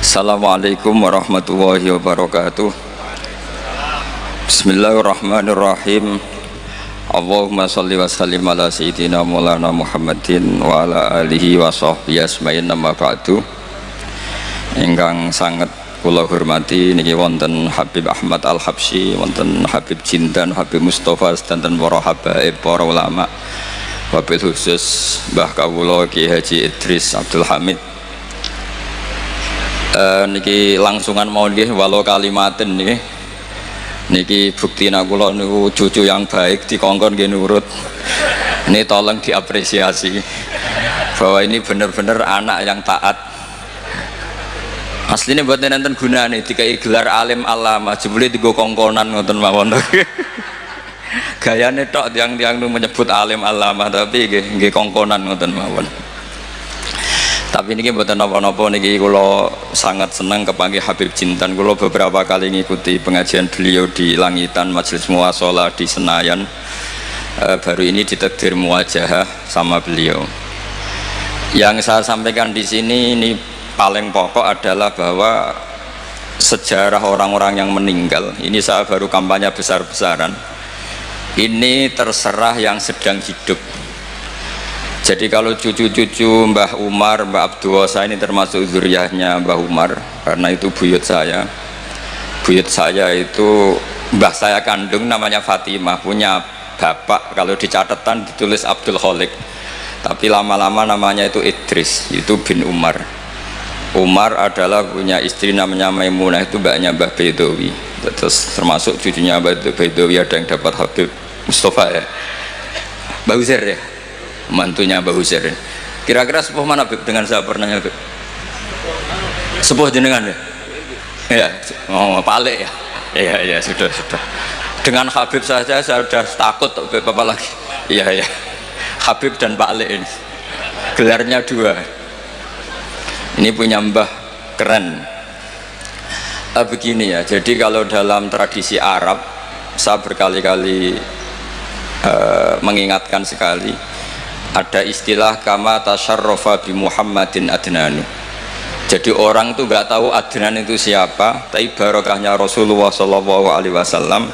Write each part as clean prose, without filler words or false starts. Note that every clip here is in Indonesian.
Assalamualaikum warahmatullahi wabarakatuh. Bismillahirrahmanirrahim. Allahumma sholli wa sallim ala sayyidina maulana Muhammadin wa ala alihi wa sahbihi asma'in nama ba'du. Ingkang sangat kula hormati niki wonten Habib Ahmad Al-Habsyi, wonten Habib Jindan, Habib Mustafa sedanten para habaib, para ulama, wabil khusus Mbah Kawula Ki Haji Idris Abdul Hamid. Niki langsungan mau nggih walau kalimatin niki bukti kula niku cucu yang baik dikongkon nggih nurut. Ini tolong diapresiasi bahwa ini benar-benar anak yang taat. Aslinya buat nenten gunane dikai gelar alim alama jebule digo kongkonan ngoten mawon. Gayane tok tiang-tiang nu menyebut alim alama tapi nggih kongkonan ngoten mawon. Tapi ini buatan apa-apa niki kula sangat senang kepanggih Habib Jindan. Kula beberapa kali ngikuti pengajian beliau di Langitan, Majelis Muwasalah di Senayan. Baru ini ditakdir muwajahah sama beliau. Yang saya sampaikan di sini ini paling pokok adalah bahwa sejarah orang-orang yang meninggal ini saya baru kampanye besar-besaran. Ini terserah yang sedang hidup. Jadi kalau cucu-cucu Mbah Umar, Mbah Abdul Wasa ini termasuk zuriyahnya Mbah Umar, karena itu buyut saya. Buyut saya itu mbah saya kandung namanya Fatimah, punya bapak kalau di catatan ditulis Abdul Kholik, tapi lama-lama namanya itu Idris, itu bin Umar. Umar adalah punya istri namanya Maimunah, itu mbaknya Mbah Bedowi. Terus termasuk cucunya Mbah Bedowi ada yang dapat Habib Mustafa ya, Mbah Uzair ya, mantunya Mbah Uzair. Kira-kira sepuh mana Bib dengan saya pernahnya Bib? Sepuh jenengan ya? Ya, oh Pak Ale ya? Iya sudah. Dengan Habib saja saya sudah takut Bib, apa lagi? Iya Habib dan Pak Ale ini gelarnya dua. Ini punya mbah keren. Begini ya, jadi kalau dalam tradisi Arab saya berkali-kali mengingatkan sekali, ada istilah kama tasyarrafa bi Muhammadin adnanu. Jadi orang tuh nggak tahu Adnan itu siapa, tapi barokahnya Rasulullah Shallallahu Alaihi Wasallam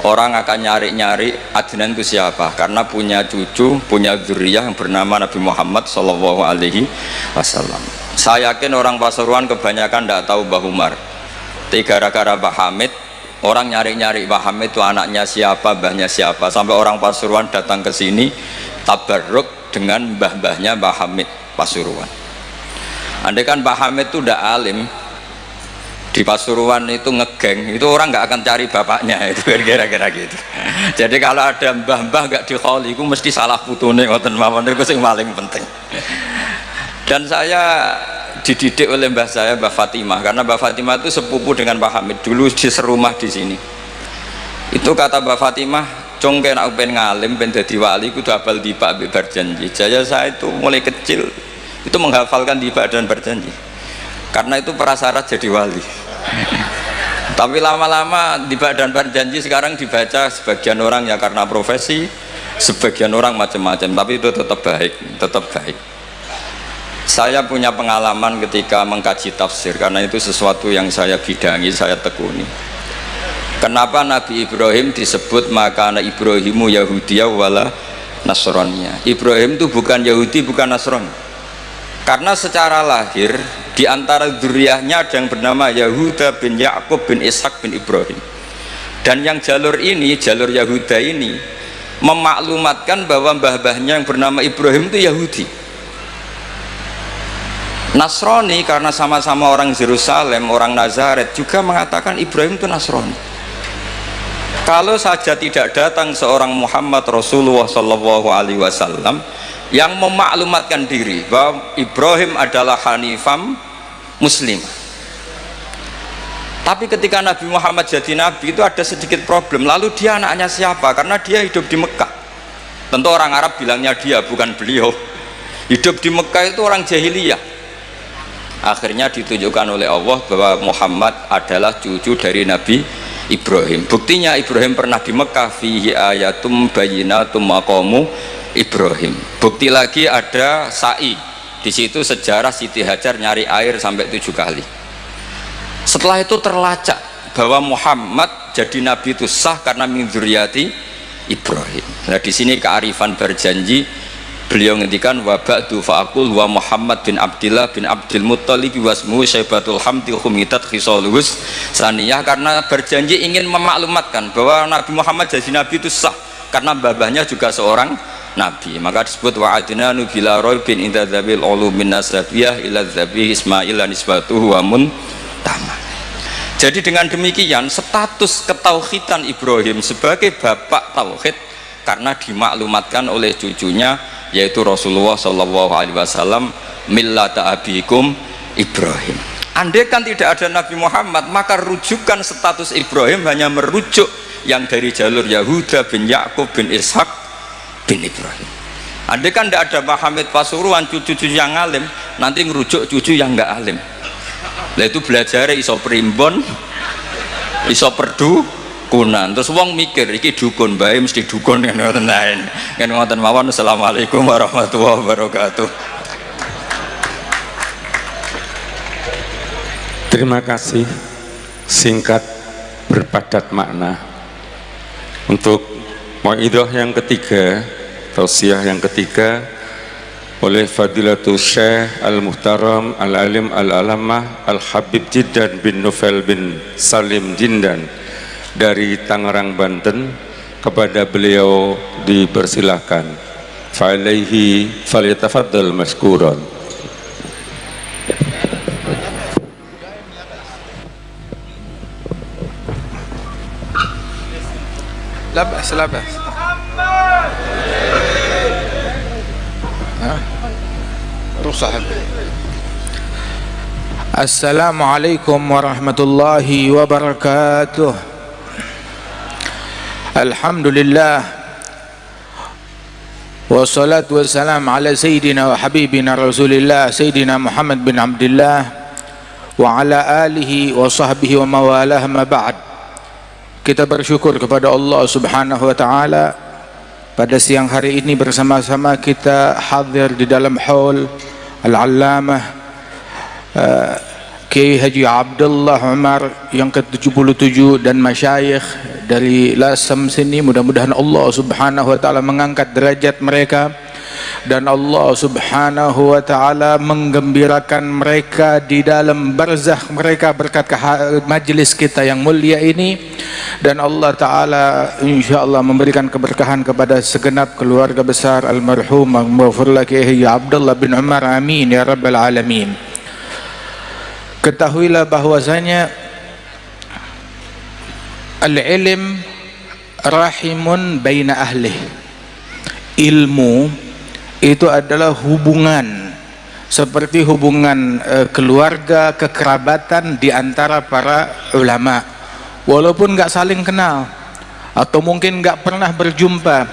orang akan nyari-nyari Adnan itu siapa, karena punya cucu, punya dzurriyyah yang bernama Nabi Muhammad Shallallahu Alaihi Wasallam. Saya yakin orang Pasuruan kebanyakan tidak tahu Mbah Umar, tapi gara-gara Mbah Hamid orang nyari-nyari Mbah Hamid itu anaknya siapa, mbahnya siapa, sampai orang Pasuruan datang ke sini tabarruk dengan mbah-mbahnya Mbah Hamid Pasuruan. Andai kan Mbah Hamid itu udah alim di Pasuruan itu ngegeng, itu orang nggak akan cari bapaknya, itu kira-kira gitu. Jadi kalau ada mbah-mbah nggak dikholi, itu mesti salah putune ngoten mawon, itu yang paling penting. Dan saya dididik oleh mbah saya, Mbah Fatimah, karena Mbah Fatimah itu sepupu dengan Mbah Hamid, dulu di serumah di sini. Itu kata Mbah Fatimah, cong kena pengen ngalim, pengen jadi wali, kudu hafal dibak berjanji. Jaya saya itu mulai kecil itu menghafalkan dibak dan berjanji, karena itu prasyarat jadi wali. Tapi lama-lama dibak dan berjanji sekarang dibaca sebagian orang ya karena profesi, sebagian orang macam-macam, tapi itu tetap baik. Saya punya pengalaman ketika mengkaji tafsir, karena itu sesuatu yang saya bidangi, saya tekuni. Kenapa Nabi Ibrahim disebut makana Ibrahimu Yahudiyah wala Nasraniyah? Ibrahim itu bukan Yahudi, bukan Nasrani. Karena secara lahir di antara dzurriyyahnya ada yang bernama Yahuda bin Yakub bin Ishak bin Ibrahim. Dan yang jalur ini, jalur Yahuda ini memaklumatkan bahwa mbah-mbahnya yang bernama Ibrahim itu Yahudi. Nasrani karena sama-sama orang Yerusalem, orang Nazaret juga mengatakan Ibrahim itu Nasrani. Kalau saja tidak datang seorang Muhammad Rasulullah Shallallahu Alaihi Wasallam yang memaklumatkan diri bahwa Ibrahim adalah Hanifam Muslim. Tapi ketika Nabi Muhammad jadi Nabi itu ada sedikit problem. Lalu dia anaknya siapa? Karena dia hidup di Mekah. Tentu orang Arab bilangnya dia, bukan beliau. Hidup di Mekah itu orang jahiliyah. Akhirnya ditunjukkan oleh Allah bahwa Muhammad adalah cucu dari Nabi Ibrahim. Buktinya Ibrahim pernah di Mekah, fihi ayatum bayyinatum maqamu Ibrahim. Bukti lagi ada sa'i. Di situ sejarah Siti Hajar nyari air sampai 7 kali. Setelah itu terlacak bahwa Muhammad jadi nabi itu sah karena min dzurriyyati Ibrahim. Nah di sini kearifan berjanji, beliau ngendikan wa ba'du fa'aqul wa Muhammad bin Abdillah bin Abdul Muttalib wasmuhu Syaibatul Hamdi khumitat khisaluhus saniyah, karena berjanji ingin memaklumatkan bahwa Nabi Muhammad jadi nabi itu sah karena babahnya juga seorang nabi. Maka disebut wa adnanu bila raibin inda dzabil ulumin nasabiyah ila dzabi Ismail nisbatuhu wa muntama. Jadi dengan demikian status ketauhidan Ibrahim sebagai bapak tauhid karena dimaklumatkan oleh cucunya yaitu Rasulullah SAW, millata abikum Ibrahim. Andai kan tidak ada Nabi Muhammad, maka rujukan status Ibrahim hanya merujuk yang dari jalur Yahuda bin Yakub bin Ishak bin Ibrahim. Andai kan tidak ada Muhammad Pasuruan, cucu-cucu yang alim, nanti ngerujuk cucu yang enggak alim. Lah itu belajar iso primbon, iso perdukunan. Terus wong mikir iki dukun bae mesti dukun kan ngoten lain. Kan ngoten mawon. Assalamualaikum warahmatullahi wabarakatuh. Terima kasih, singkat berpadat makna. Untuk mauidhah yang ketiga, tausiah yang ketiga oleh Fadilatul Syekh Al-Muhtaram Al-Alim Al-Alamah Al-Habib Jiddan bin Nufail bin Salim Jindan dari Tangerang, Banten. Kepada beliau dipersilahkan. Fa'alaihi falyatafaddal mashkuran. Labas. Assalamualaikum warahmatullahi wabarakatuh. Alhamdulillah wassalatu wassalam ala sayyidina wa habibina rasulillah sayyidina Muhammad bin Abdullah wa ala alihi wa sahbihi wa mawalah, ma ba'd. Kita bersyukur kepada Allah subhanahu wa ta'ala pada siang hari ini bersama-sama kita hadir di dalam haul Al-Allamah Kiai Haji Abdullah Umar yang ke-77 dan masyayikh dari Lasem sini. Mudah-mudahan Allah subhanahu wa ta'ala mengangkat derajat mereka dan Allah subhanahu wa ta'ala menggembirakan mereka di dalam barzakh mereka berkat majlis kita yang mulia ini, dan Allah ta'ala insyaallah memberikan keberkahan kepada segenap keluarga besar almarhum maghfurlah Kiai Abdullah bin Umar, amin ya rabbal alamin. Ketahuilah bahwasanya al-ilm rahimun baina ahlih, ilmu itu adalah hubungan seperti hubungan keluarga, kekerabatan di antara para ulama, walaupun nggak saling kenal atau mungkin nggak pernah berjumpa,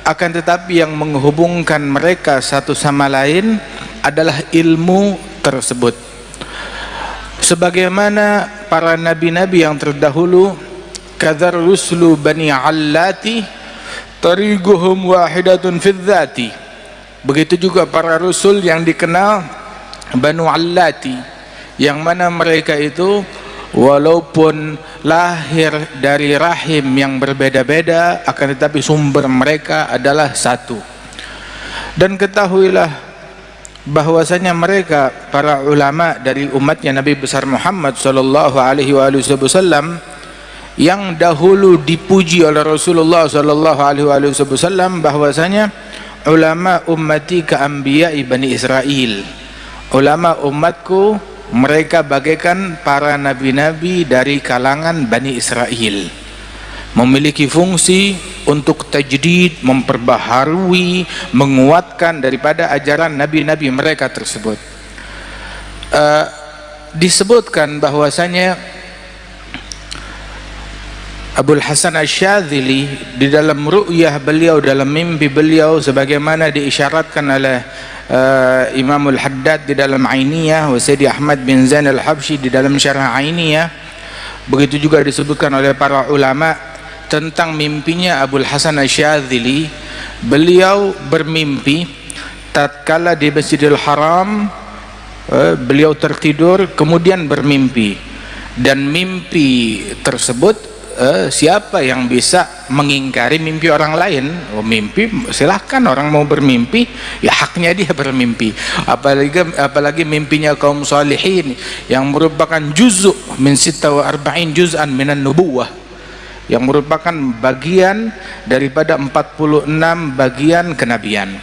akan tetapi yang menghubungkan mereka satu sama lain adalah ilmu tersebut. Sebagaimana para nabi-nabi yang terdahulu, kadzar rusulu bani allati tariquhum wahidatun fi dzati, begitu juga para rasul yang dikenal Banu Allati, yang mana mereka itu walaupun lahir dari rahim yang berbeda-beda akan tetapi sumber mereka adalah satu. Dan ketahuilah bahwasanya mereka para ulama dari umatnya Nabi besar Muhammad sallallahu alaihi wasallam yang dahulu dipuji oleh Rasulullah sallallahu alaihi wasallam, bahwasanya ulama ummati ka anbiya'i Bani Israel, ulama umatku mereka bagaikan para nabi-nabi dari kalangan Bani Israel, memiliki fungsi untuk tajdid, memperbaharui, menguatkan daripada ajaran nabi-nabi mereka tersebut. Disebutkan bahwasanya Abul Hasan Asy-Syadzili di dalam ru'yah beliau, dalam mimpi beliau, sebagaimana diisyaratkan oleh Imamul Haddad di dalam Ainiyah, wa Sayyidi Ahmad bin Zain al-Habsyi di dalam syarah Ainiyah, begitu juga disebutkan oleh para ulama tentang mimpinya Abul Hasan Asy-Syadzili. Beliau bermimpi tatkala di Masjidil Haram, beliau tertidur kemudian bermimpi Dan mimpi tersebut siapa yang bisa mengingkari mimpi orang lain? Mimpi silahkan, orang mau bermimpi ya haknya dia bermimpi, apalagi mimpinya kaum salihin yang merupakan juz'u min 46 juz'an minan nubuwah, yang merupakan bagian daripada 46 bagian kenabian.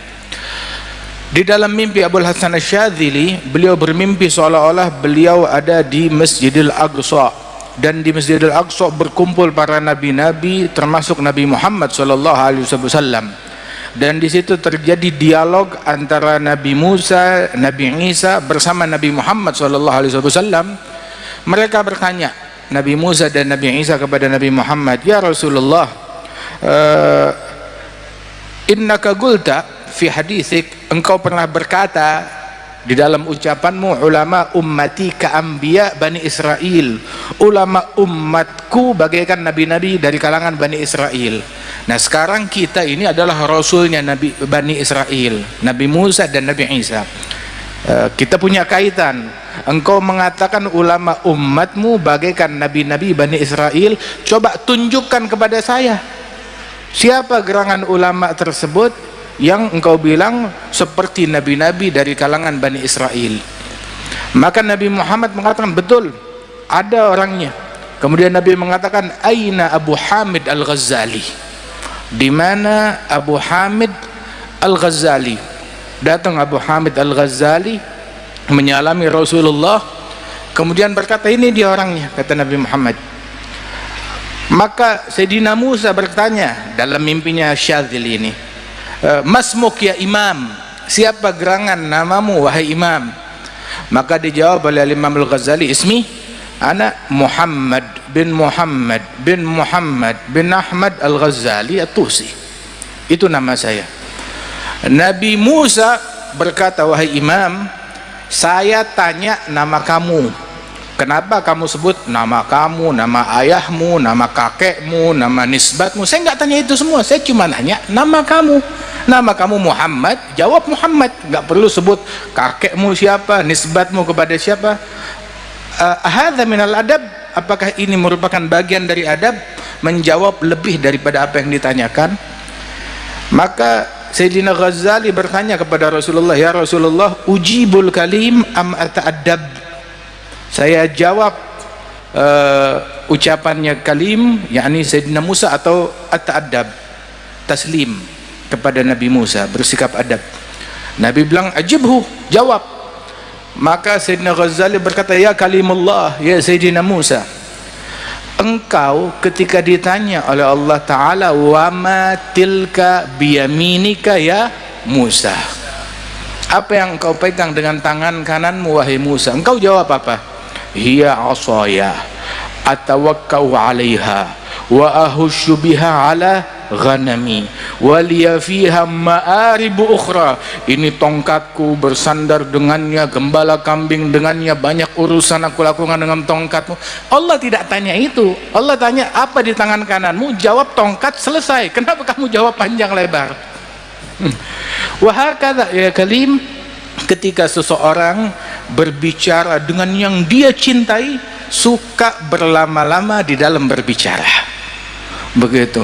Di dalam mimpi Abul Hasan Asy-Syadzili, beliau bermimpi seolah-olah beliau ada di Masjidil Aqsa, dan di Masjidil Aqsa berkumpul para nabi-nabi termasuk Nabi Muhammad SAW, dan di situ terjadi dialog antara Nabi Musa, Nabi Isa bersama Nabi Muhammad SAW. Mereka bertanya, Nabi Musa dan Nabi Isa kepada Nabi Muhammad, "Ya Rasulullah, innaka qulta fi haditsik, engkau pernah berkata di dalam ucapanmu, ulama ummati ka anbiya Bani Israel, ulama umatku bagaikan nabi-nabi dari kalangan Bani Israel." Nah sekarang kita ini adalah rasulnya Nabi Bani Israel, Nabi Musa dan Nabi Isa. Kita punya kaitan. Engkau mengatakan ulama umatmu bagaikan nabi-nabi Bani Israel, coba tunjukkan kepada saya siapa gerangan ulama tersebut yang engkau bilang seperti nabi-nabi dari kalangan Bani Israel. Maka Nabi Muhammad mengatakan, betul, ada orangnya. Kemudian Nabi mengatakan, aina Abu Hamid Al-Ghazali, di mana Abu Hamid Al-Ghazali? Datang Abu Hamid Al-Ghazali menyalami Rasulullah, kemudian berkata, ini dia orangnya, kata Nabi Muhammad. Maka Sayyidina Musa bertanya dalam mimpinya Syadzili ini, masmuk ya imam, siapa gerangan namamu wahai imam? Maka dijawab oleh Imam Al-Ghazali, ismi ana Muhammad bin Muhammad bin Muhammad bin Ahmad Al-Ghazali At-Tusi, itu nama saya. Nabi Musa berkata, wahai imam, saya tanya nama kamu, kenapa kamu sebut nama kamu, nama ayahmu, nama kakekmu, nama nisbatmu? Saya nggak tanya itu semua, saya cuma nanya nama kamu. Nama kamu Muhammad, jawab Muhammad, nggak perlu sebut kakekmu siapa, nisbatmu kepada siapa. Hadza minal adab, apakah ini merupakan bagian dari adab? Menjawab lebih daripada apa yang ditanyakan. Maka Sayyidina Ghazali bertanya kepada Rasulullah, ya Rasulullah, ujibul kalim am ata'addab? Saya jawab ucapannya kalim, yakni Sayyidina Musa, atau ata'addab, taslim kepada Nabi Musa, bersikap adab. Nabi bilang, ajibhu, jawab. Maka Sayyidina Ghazali berkata, ya kalimullah, ya Sayyidina Musa, engkau ketika ditanya oleh Allah Ta'ala, wa ma tilka biyaminika ya Musa, apa yang engkau pegang dengan tangan kananmu wahai Musa? Engkau jawab apa? Hiya asaya atawakkau alaiha wa ahushu biha ala ghanami waliya fiha ma'aribu ukhra. Ini tongkatku, bersandar dengannya, gembala kambing dengannya, banyak urusan aku lakukan dengan tongkatmu. Allah tidak tanya itu. Allah tanya, apa di tangan kananmu? Jawab tongkat, selesai. Kenapa kamu jawab panjang lebar? Wahakadha ya kalim, ketika seseorang berbicara dengan yang dia cintai, suka berlama-lama di dalam berbicara. Begitu.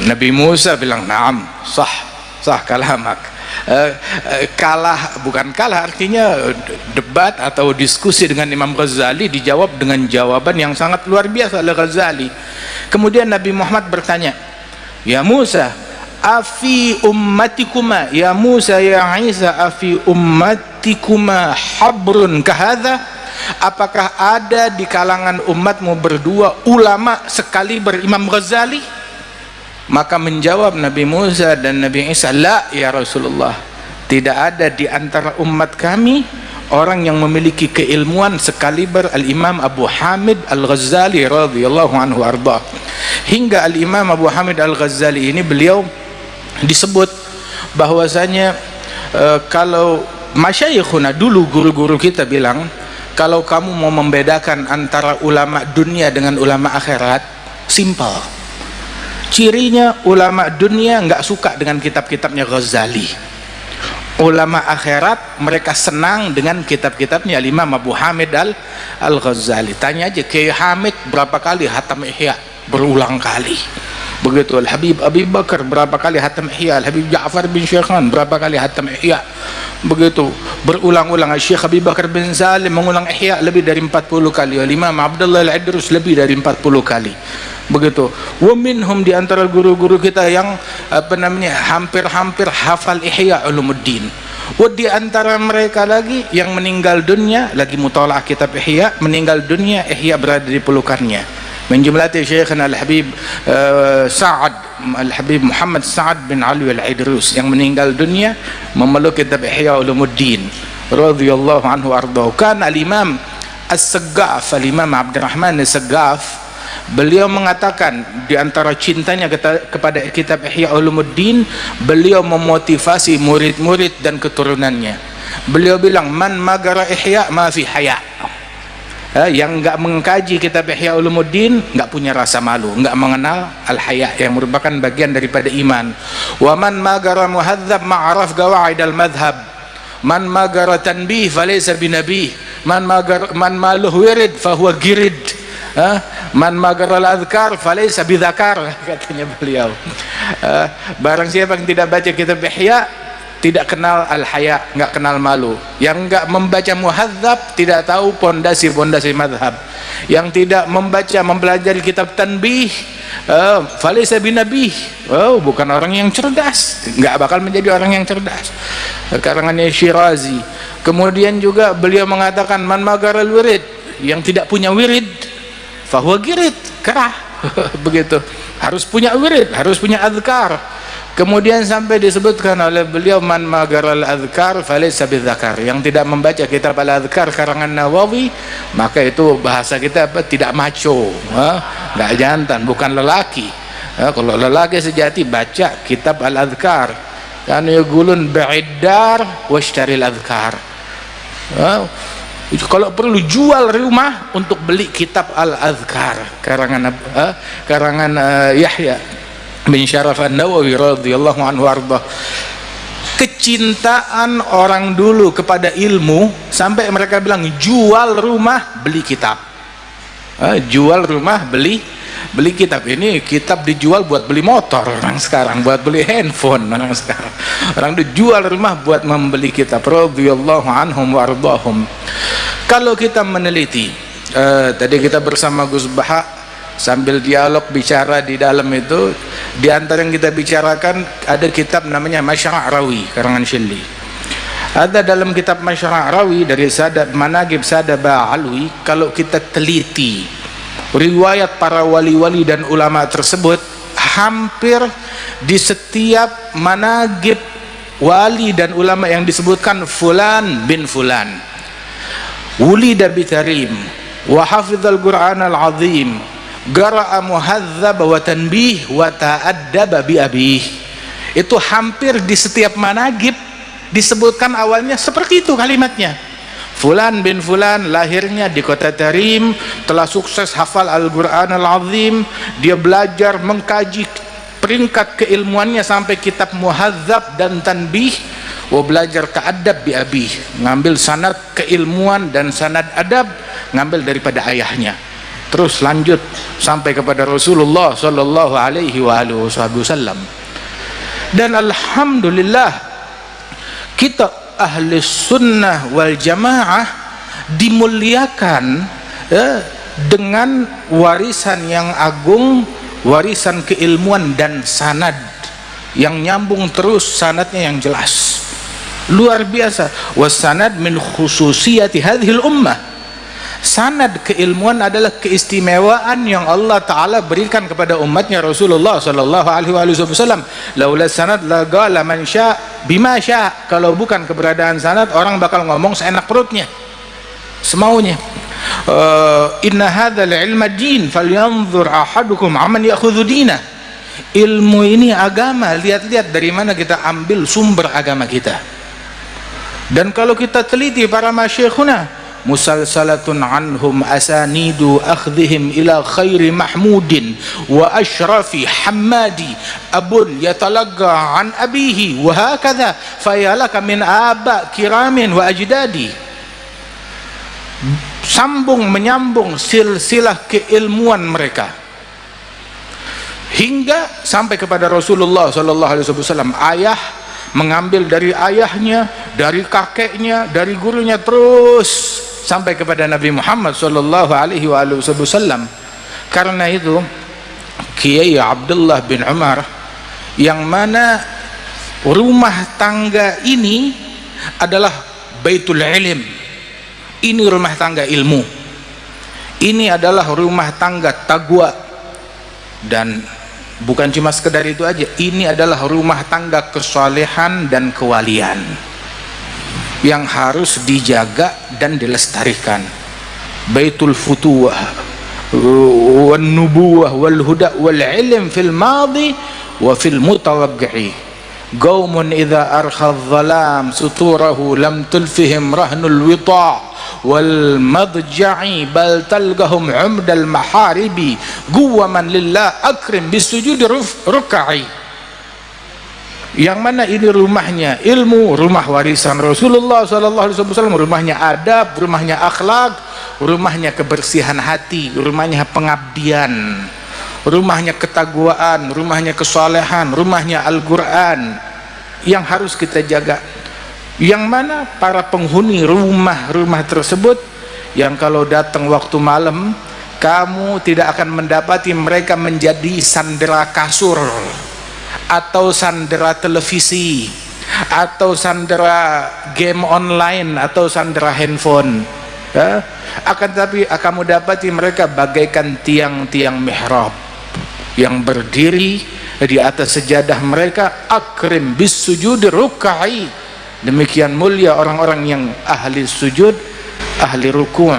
Nabi Musa bilang, naam, sah kalamak. Kalah, bukan kalah, artinya debat atau diskusi dengan Imam Ghazali, dijawab dengan jawaban yang sangat luar biasa oleh Ghazali. Kemudian Nabi Muhammad bertanya, ya Musa, afi ummatikuma, ya Musa ya Isa, afi ummatikuma habrun kahadha? Apakah ada di kalangan umatmu berdua ulama sekali berimam Ghazali? Maka menjawab Nabi Musa dan Nabi Isa, la ya Rasulullah, tidak ada di antara umat kami orang yang memiliki keilmuan sekaliber Al-Imam Abu Hamid Al-Ghazali radhiyallahu anhu arda. Hingga Al-Imam Abu Hamid Al-Ghazali ini, beliau disebut bahwasanya kalau masyayikhuna dulu, guru-guru kita bilang, kalau kamu mau membedakan antara ulama dunia dengan ulama akhirat, simple. Cirinya ulama dunia nggak suka dengan kitab-kitabnya Ghazali. ulama akhirat mereka senang dengan kitab-kitabnya Imam Abu Hamid Al-Ghazali. Tanya aja Kiai Hamid berapa kali hatam Ihya, berulang kali. Begitu Al-Habib Abi Bakar berapa kali hatam Ihya, Al-Habib Ja'far bin Syekhan berapa kali hatam Ihya. Begitu berulang-ulang. Syekh Abi Bakar bin Salim mengulang Ihya lebih dari 40 kali. Imam Abdullah Al-Idrus lebih dari 40 kali. Begitu. Wa minhum, di antara guru-guru kita yang hampir-hampir hafal Ihya Ulumuddin. Wa di antara mereka lagi yang meninggal dunia lagi mutalaah kitab Ihya, meninggal dunia Ihya berada di pelukannya. Min jumlati Syekhana Al-Habib Al-Habib Muhammad Sa'ad bin Ali Al-Idrus yang meninggal dunia memeluk kitab Ihya Ulumuddin radhiyallahu anhu ardhahu. Kan Al-Imam As-Saggaf, Al-Imam Abdurrahman As-Saggaf, beliau mengatakan di antara cintanya kepada kitab Ihya Ulumuddin, beliau memotivasi murid-murid dan keturunannya. Beliau bilang, man magara Ihya ma fi haya. Yang enggak mengkaji kitab Ihya Ulumuddin enggak punya rasa malu, enggak mengenal al-haya yang merupakan bagian daripada iman. Wa man magara muhadzab ma'araf gawaid al-madhhab. Man magara tanbih falaysa binabi. Man maluh wirid fahuwa girid. Man magara al-adhkar falaysa bidhakar, katanya beliau. Barang siapa yang tidak baca kitab Ihya tidak kenal al-haya, enggak kenal malu. Yang enggak membaca muhadzab tidak tahu pondasi-pondasi madhab. Yang tidak mempelajari kitab tanbih falaysa binabih, bukan orang yang cerdas, enggak bakal menjadi orang yang cerdas. Karangannya Syirazi. Kemudian juga beliau mengatakan, man magaral wirid, yang tidak punya wirid fahuwa girid, kerah. Begitu, harus punya wirid, harus punya azkar. Kemudian sampai disebutkan oleh beliau, man magaral azkar falaysa bidzakar, yang tidak membaca kitab al-azkar karangan Nawawi, maka itu bahasa kita tidak maco, enggak jantan, bukan lelaki. Kalau lelaki sejati baca kitab al-azkar. Kan yaqulun ba'iddar washtaril azkar. Kalau perlu jual rumah untuk beli kitab al-azkar karangan Yahya bin Syaraf An-Nawawi radhiyallahu anhu arda. Kecintaan orang dulu kepada ilmu sampai mereka bilang jual rumah beli kitab. Jual rumah beli kitab. Ini kitab dijual buat beli motor orang sekarang, buat beli handphone orang sekarang. Orang dijual rumah buat membeli kitab radhiyallahu anhum wa ardahum. Kalau kita meneliti, tadi kita bersama Gus Baha sambil dialog bicara di dalam itu, di antara yang kita bicarakan ada kitab namanya Masyra' Rawi karangan Syilli. Ada dalam kitab Masyra' Rawi dari Sadat Manaqib Sadaba Alwi, kalau kita teliti riwayat para wali-wali dan ulama tersebut, hampir di setiap manaqib wali dan ulama yang disebutkan fulan bin fulan wulida bitarim wa hafizal Qur'an al-azim, gara'a muhadzab wa tanbih wa ta'addaba bi abih. Itu hampir di setiap manaqib disebutkan awalnya seperti itu kalimatnya. Fulan bin fulan lahirnya di kota Tarim, telah sukses hafal Al-Qur'an Al-Azim, dia belajar mengkaji peringkat keilmuannya sampai kitab muhadzab dan tanbih, wa belajar ta'addab bi abih, ngambil sanad keilmuan dan sanad adab ngambil daripada ayahnya. Terus lanjut sampai kepada Rasulullah sallallahu alaihi wasallam. Dan alhamdulillah kita ahli sunnah wal jamaah dimuliakan dengan warisan yang agung, warisan keilmuan dan sanad yang nyambung terus, sanadnya yang jelas luar biasa. Wasanad min khususiyati hadhil ummah. Sanad keilmuan adalah keistimewaan yang Allah Ta'ala berikan kepada umatnya Rasulullah Sallallahu Alaihi Wasallam. Laula sanad la qala man sya' bima sya'. Kalau bukan keberadaan sanad, orang bakal ngomong seenak perutnya, semaunya. Inna hadzal ilma din falyanzur ahadukum amman ya'khudhu dinah. Ilmu ini agama, lihat-lihat dari mana kita ambil sumber agama kita. Dan kalau kita teliti para masyayikhuna, musalsalatun anhum asanidu akhdhihim ila khairi mahmudin wa ashrafi hammadi abun yatalagga an abihi wa hakadha fayalaka min aba kiramin wa ajdadi. Sambung menyambung silsilah keilmuan mereka hingga sampai kepada Rasulullah sallallahu alaihi wasallam. Ayah mengambil dari ayahnya, dari kakeknya, dari gurunya, terus sampai kepada Nabi Muhammad sallallahu alaihi wasallam. Karena itu Kiai Abdullah bin Umar, yang mana rumah tangga ini adalah Baitul Ilm, ini rumah tangga ilmu, ini adalah rumah tangga taqwa, dan bukan cuma sekedar itu aja, ini adalah rumah tangga kesalehan dan kewalian yang harus dijaga dan dilestarikan. Baitul futuwah wan nubuwah wal huda wal ilm fil madi wa fil mutawaqqi'i. Qaumun idza arkha adh-dhalam suturahu lam tulfihim rahnul wita' wal madja'i bal talgahum umdal maharibi guwaman lillah akrim bisujud ruk'i. Yang mana ini rumahnya ilmu, rumah warisan Rasulullah sallallahu alaihi wasallam, rumahnya adab, rumahnya akhlak, rumahnya kebersihan hati, rumahnya pengabdian, rumahnya ketakwaan, rumahnya kesalehan, rumahnya Al-Quran yang harus kita jaga. Yang mana para penghuni rumah-rumah tersebut, yang kalau datang waktu malam kamu tidak akan mendapati mereka menjadi sandera kasur atau sandera televisi atau sandera game online atau sandera handphone, ya? Akan tetapi kamu dapati mereka bagaikan tiang-tiang mihrab yang berdiri di atas sejadah mereka. Akrim bis sujud ruk'i. Demikian mulia orang-orang yang ahli sujud, ahli ruku'.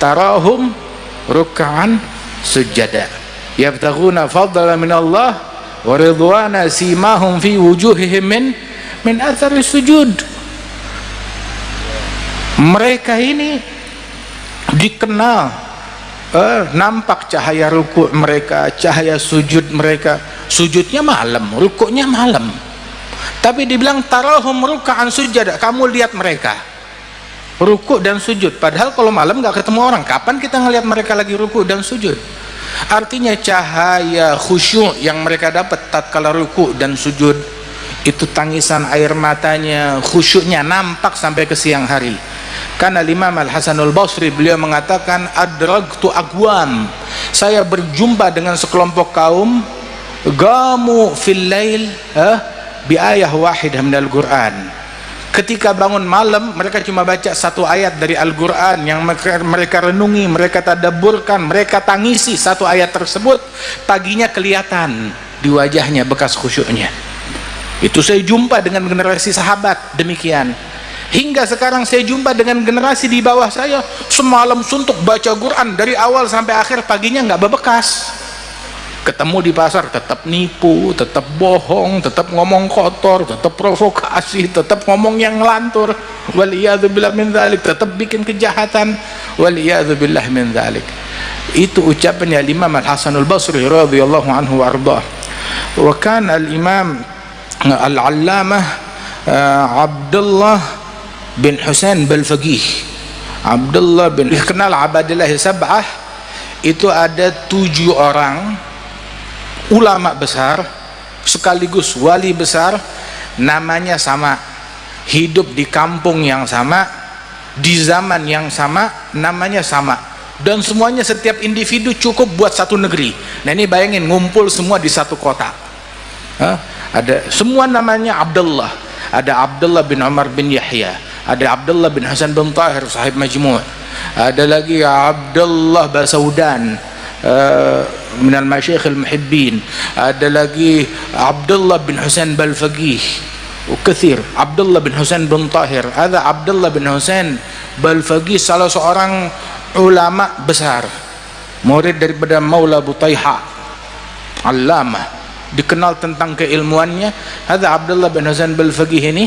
Tarahum ruk'an sujada yabtaghuna fadlan min Allah wa ridwana simahum fi wujuhihim min athari sujud. Mereka ini dikenal nampak cahaya ruku' mereka, cahaya sujud mereka. Sujudnya malam, rukuknya malam, tapi dibilang tarahum ruk'an sujada. Kamu lihat mereka rukuk dan sujud, padahal kalau malam nggak ketemu orang, kapan kita ngelihat mereka lagi rukuk dan sujud? Artinya cahaya khusyuk yang mereka dapat tatkala rukuk dan sujud itu, tangisan air matanya, khusyuknya nampak sampai ke siang hari. Karena Imam Al-Hasanul Basri beliau mengatakan, adragtu aqwam, saya berjumpa dengan sekelompok kaum, gamu fil lail bi ayah wahidah minal Qur'an. Ketika bangun malam mereka cuma baca satu ayat dari Al-Quran yang mereka renungi, mereka tadabburkan, mereka tangisi satu ayat tersebut. Paginya kelihatan di wajahnya bekas khusyuknya. Itu saya jumpa dengan generasi sahabat demikian. Hingga sekarang saya jumpa dengan generasi di bawah saya, semalam suntuk baca Quran dari awal sampai akhir, paginya nggak bebekas. Ketemu di pasar tetap nipu, tetap bohong, tetap ngomong kotor, tetap provokasi, tetap ngomong yang ngelantur, waliyadzubillah min dzalik, tetap bikin kejahatan, waliyadzubillah min dzalik. Itu ucapannya Imam Al-Hasanul Basri radhiyallahu anhu wa ardhah. Wa kana al-Imam Al-Allamah Abdullah bin Husain Balfaqih. Abdullah bin dikenal Abadillah Sab'ah, itu ada 7 orang ulama besar sekaligus wali besar, namanya sama, hidup di kampung yang sama, di zaman yang sama, namanya sama, dan semuanya setiap individu cukup buat satu negeri. Nah ini bayangin ngumpul semua di satu kota. Ada semua namanya Abdullah, ada Abdullah bin Umar bin Yahya, ada Abdullah bin Hasan bin Tahir sahib Majmu', ada lagi Abdullah Basaudan minal masyayikh al-muhibbin, ada lagi Abdullah bin Husain Balfaqih, kathir Abdullah bin Husain bin Tahir. Ada Abdullah bin Husain Balfaqih salah seorang ulama besar, murid daripada Maula Butaiha, allamah, dikenal tentang keilmuannya. Ada Abdullah bin Husain Balfaqih ini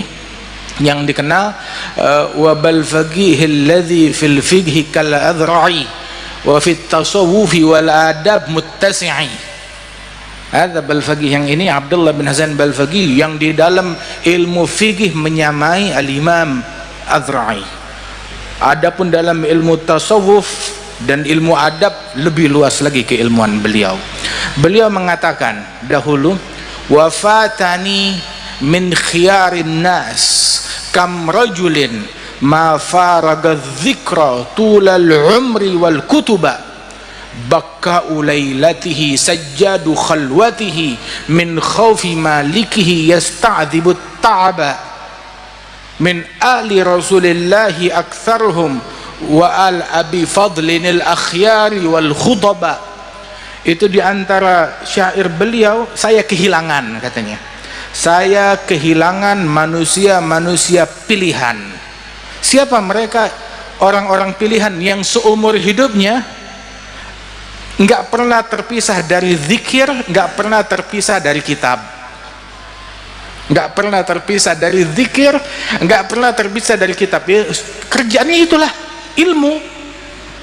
yang dikenal, wa bal faqihil ladzi fil fiqhi kal adra'i wa fit tasawufi wal adab muttasi'i. Ada Balfaqih yang ini Abdullah bin Hasan Balfaqih yang di dalam ilmu fikih menyamai al-Imam Adhra'i. Adapun dalam ilmu tasawuf dan ilmu adab lebih luas lagi keilmuan beliau. Beliau mengatakan dahulu, wafatani min khiyarin nas kam rajulin ma faraga dzikra tulal umri wal kutuba bakka'u lailatihi sajjadu khalwatihi min khawfi malikihi yasta'dzibu ta'aba min ahli rasulillahi aktsaruhum wa al abi fadlin al akhyari wal khutaba. Itu diantara syair beliau. Saya kehilangan, katanya, saya kehilangan manusia-manusia pilihan. Siapa mereka? Orang-orang pilihan yang seumur hidupnya nggak pernah terpisah dari zikir, nggak pernah terpisah dari kitab, nggak pernah terpisah dari zikir, nggak pernah terpisah dari kitab. Ya, kerjaannya itulah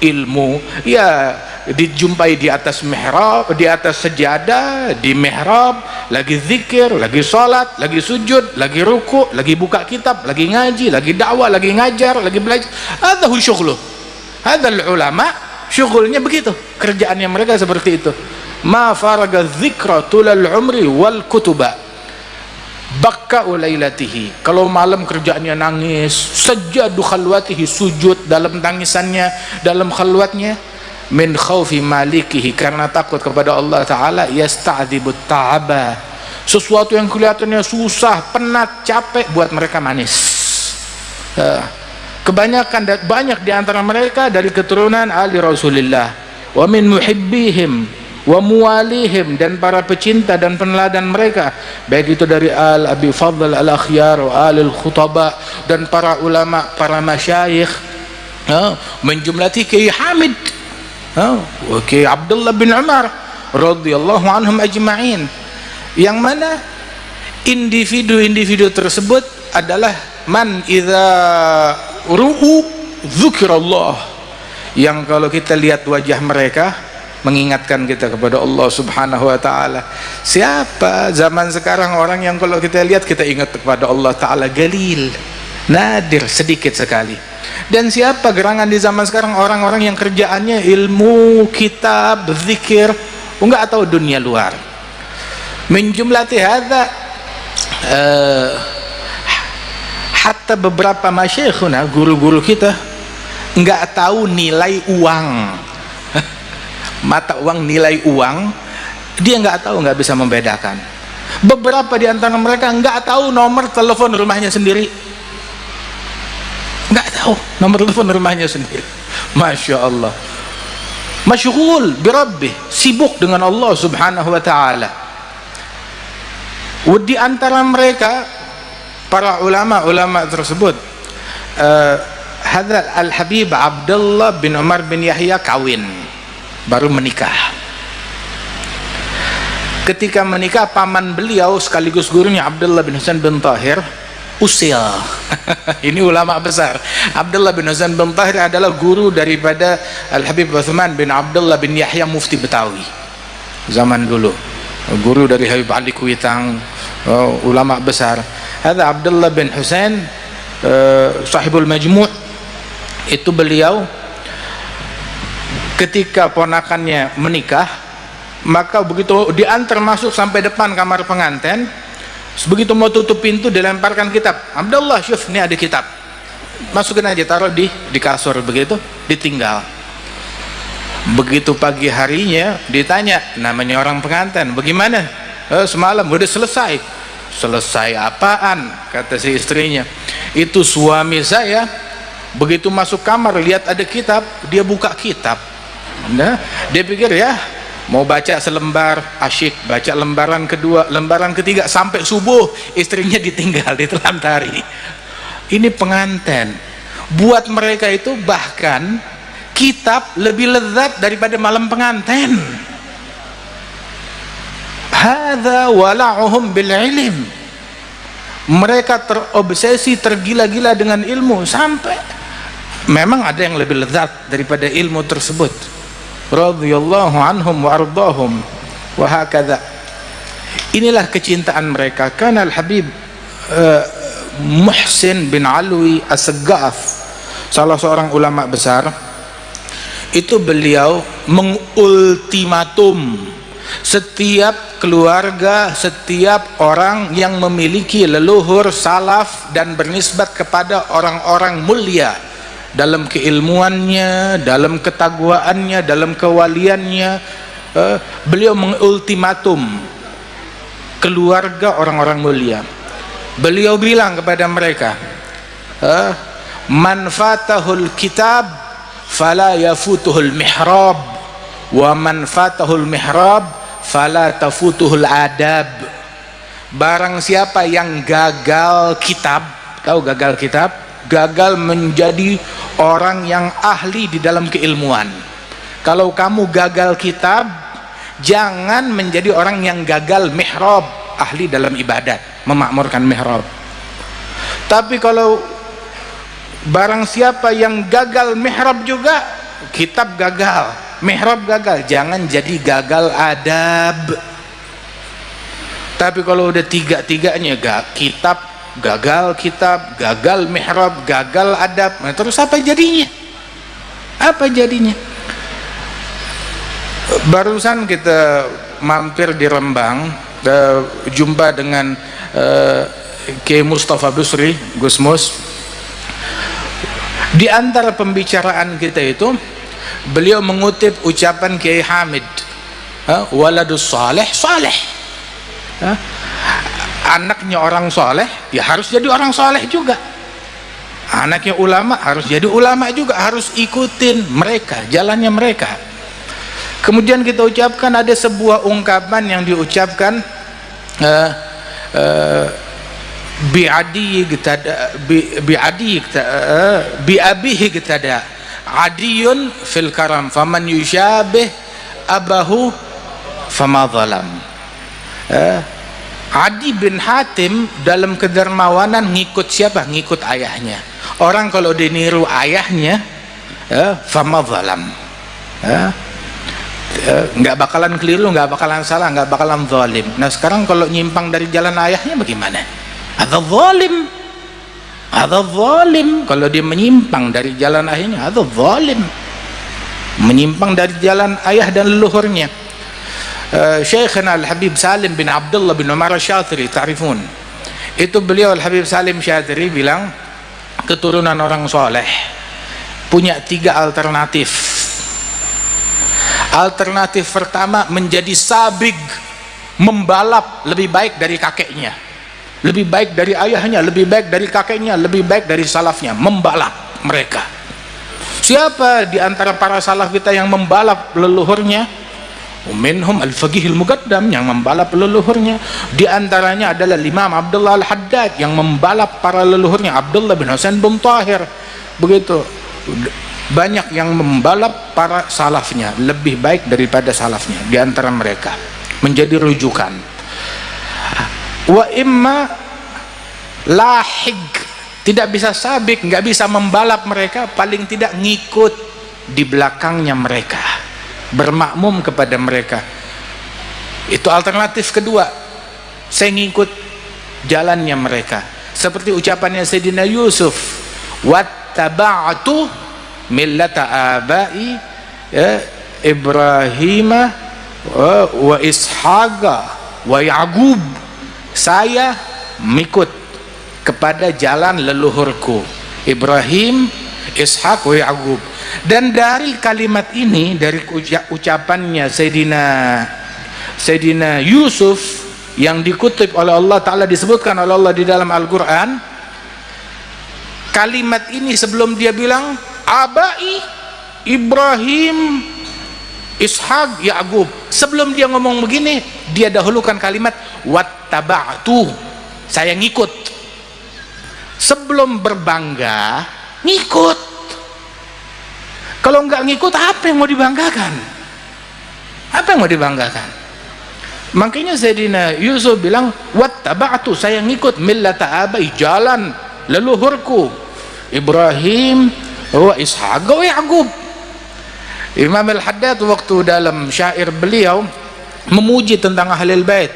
ilmu ya, dijumpai di atas mihrab, di atas sejadah, di mihrab, lagi zikir, lagi sholat, lagi sujud, lagi ruku, lagi buka kitab, lagi ngaji, lagi dakwah, lagi ngajar, lagi belajar. Hadzahu syughluh, hadzal ulama syughulnya begitu, kerjaannya mereka seperti itu. Ma faraga dzikra tulal umri wal kutuba bakka'u lailatihi. Kalau malam kerjaannya nangis, sajjadu khalwatihi, sujud dalam tangisannya, dalam khalwatnya, min khaufi malikihi, karena takut kepada Allah Ta'ala, yasta'dzibut ta'aba, sesuatu yang kelihatannya susah, penat, capek, buat mereka manis. Kebanyakan dan banyak di antara mereka dari keturunan ahli Rasulullah, wa min muhibbihim wa muwalihim, dan para pecinta dan peneladan mereka, baik itu dari al abi fadl al akhyar wa al khutaba, dan para ulama, para masyayikh, menjumlati Kiai Hamid, Kiai Abdullah bin Umar radhiyallahu anhum ajma'in, yang mana individu-individu tersebut adalah man idza ru'u dzikirallah, yang kalau kita lihat wajah mereka mengingatkan kita kepada Allah Subhanahu wa Ta'ala. Siapa zaman sekarang orang yang kalau kita lihat kita ingat kepada Allah Ta'ala? Galil, nadir, sedikit sekali. Dan siapa gerangan di zaman sekarang? Orang-orang yang kerjaannya ilmu, kitab, zikir, enggak tahu dunia luar. Menjumlati hadza, hatta beberapa masyayikhuna, guru-guru kita, enggak tahu nilai uang. Mata uang, nilai uang, dia nggak tahu, nggak bisa membedakan. Beberapa di antara mereka nggak tahu nomor telepon rumahnya sendiri, nggak tahu nomor telepon rumahnya sendiri. Masya Allah, masyghul birabbih, sibuk dengan Allah Subhanahu wa Ta'ala. Di antara mereka para ulama tersebut, Hadzal Al-Habib Abdullah bin Umar bin Yahya kawin, baru menikah. Ketika menikah, paman beliau sekaligus gurunya Abdullah bin Hasan bin Tahir usil. Ini ulama besar. Abdullah bin Hasan bin Tahir adalah guru daripada Al-Habib Utsman bin Abdullah bin Yahya mufti Betawi zaman dulu, guru dari Habib Ali Kuitang, ulama besar. Ada Abdullah bin Husain sahibul Majmu', itu beliau ketika ponakannya menikah, maka begitu diantar masuk sampai depan kamar pengantin, begitu mau tutup pintu dilemparkan kitab. Abdullah, syuf, ini ada kitab, masukin aja, taruh di kasur, begitu ditinggal. Begitu pagi harinya ditanya, namanya orang pengantin, bagaimana? Semalam udah selesai. Selesai apaan? Kata si istrinya, itu suami saya begitu masuk kamar lihat ada kitab, dia buka kitab. Nah, dia pikir ya mau baca selembar, asyik, baca lembaran kedua, lembaran ketiga, sampai subuh istrinya ditinggal, ditelantari. Ini pengantin. Buat mereka itu bahkan kitab lebih lezat daripada malam pengantin. Hadza wala'uhum bil ilm. mereka terobsesi, tergila-gila dengan ilmu, sampai memang ada yang lebih lezat daripada ilmu tersebut. Radhiyallahu anhum wa ardahum wa hakadha. Inilah kecintaan mereka. Kana al-Habib Muhsin bin Alwi As-Saggaf, salah seorang ulama besar, itu beliau mengultimatum setiap keluarga, setiap orang yang memiliki leluhur salaf dan bernisbat kepada orang-orang mulia dalam keilmuannya, dalam ketagwaannya, dalam kewaliannya. Beliau mengultimatum keluarga orang-orang mulia. Beliau bilang kepada mereka, man fatahul kitab fala yafutuhul mihrab, wa man fatahul mihrab fala tafutuhul adab. Barang siapa yang gagal kitab, tahu gagal kitab? Gagal menjadi orang yang ahli di dalam keilmuan. Kalau kamu gagal kitab, jangan menjadi orang yang gagal mihrab, ahli dalam ibadat, memakmurkan mihrab. Tapi kalau barang siapa yang gagal mihrab juga, kitab gagal, mihrab gagal, jangan jadi gagal adab. Tapi kalau udah tiga-tiganya, kitab gagal, kitab gagal, mihrab gagal, adab, nah terus apa jadinya? Apa jadinya? Barusan kita mampir di Rembang, jumpa dengan Kiai Mustafa Busri, Gus Mus. Di antara pembicaraan kita itu, beliau mengutip ucapan Kiai Hamid, waladus saleh saleh. Anaknya orang soleh, ya harus jadi orang soleh juga. Anaknya ulama harus jadi ulama juga, harus ikutin mereka, jalannya mereka. Kemudian kita ucapkan, ada sebuah ungkapan yang diucapkan bi'adihi gtada adiyun fil karam faman yushabih abahu fama zalam. Adi bin Hatim dalam kedermawanan ngikut siapa? Ngikut ayahnya. Orang kalau diniru ayahnya, fama zalam, nggak bakalan keliru, nggak bakalan salah, nggak bakalan zalim. Nah sekarang kalau nyimpang dari jalan ayahnya bagaimana? Ada zalim, ada zalim. Kalau dia menyimpang dari jalan ayahnya, ada zalim, menyimpang dari jalan ayah dan leluhurnya. Syekhna Al-Habib Salim bin Abdullah bin Umar Syatiri, ta'rifun, itu beliau Al-Habib Salim Syatiri bilang, keturunan orang soleh punya 3 alternatif. Alternatif pertama, menjadi sabig, membalap lebih baik dari kakeknya, lebih baik dari ayahnya, lebih baik dari kakeknya, lebih baik dari salafnya, membalap mereka. Siapa di antara para salaf kita yang membalap leluhurnya? Minhum al-faqih al-muqaddam, yang membalap leluhurnya. Di antaranya adalah Imam Abdullah al-Haddad yang membalap para leluhurnya, Abdullah bin Husain bin Tahir. Begitu banyak yang membalap para salafnya, lebih baik daripada salafnya di antara mereka, menjadi rujukan. Wa imma lahig, tidak bisa sabik, nggak bisa membalap mereka, paling tidak ngikut di belakangnya mereka, bermakmum kepada mereka. Itu alternatif kedua, saya ngikut jalannya mereka. Seperti ucapannya Sayyidina Yusuf, wattaba'tu millata abai Ibrahim wa Ishaqa wa Ya'qub, saya mengikut kepada jalan leluhurku Ibrahim, Ishaq wa Ya'qub. Dan dari kalimat ini, dari ucapannya Sayyidina Yusuf yang dikutip oleh Allah Ta'ala, disebutkan oleh Allah di dalam Al-Quran, kalimat ini sebelum dia bilang abai Ibrahim, Ishaq, Ya'qub, sebelum dia ngomong begini, dia dahulukan kalimat wattaba'tu, saya ngikut. Sebelum berbangga, ngikut. Kalau nggak ngikut, apa yang mau dibanggakan? Apa yang mau dibanggakan? Makanya Sayyidina Yusuf bilang, wattaba'tu, saya ngikut millata abai, jalan leluhurku Ibrahim wa Ishaq wa Yaqub. Imam Al-Haddad waktu dalam syair beliau memuji tentang Ahlul Bait.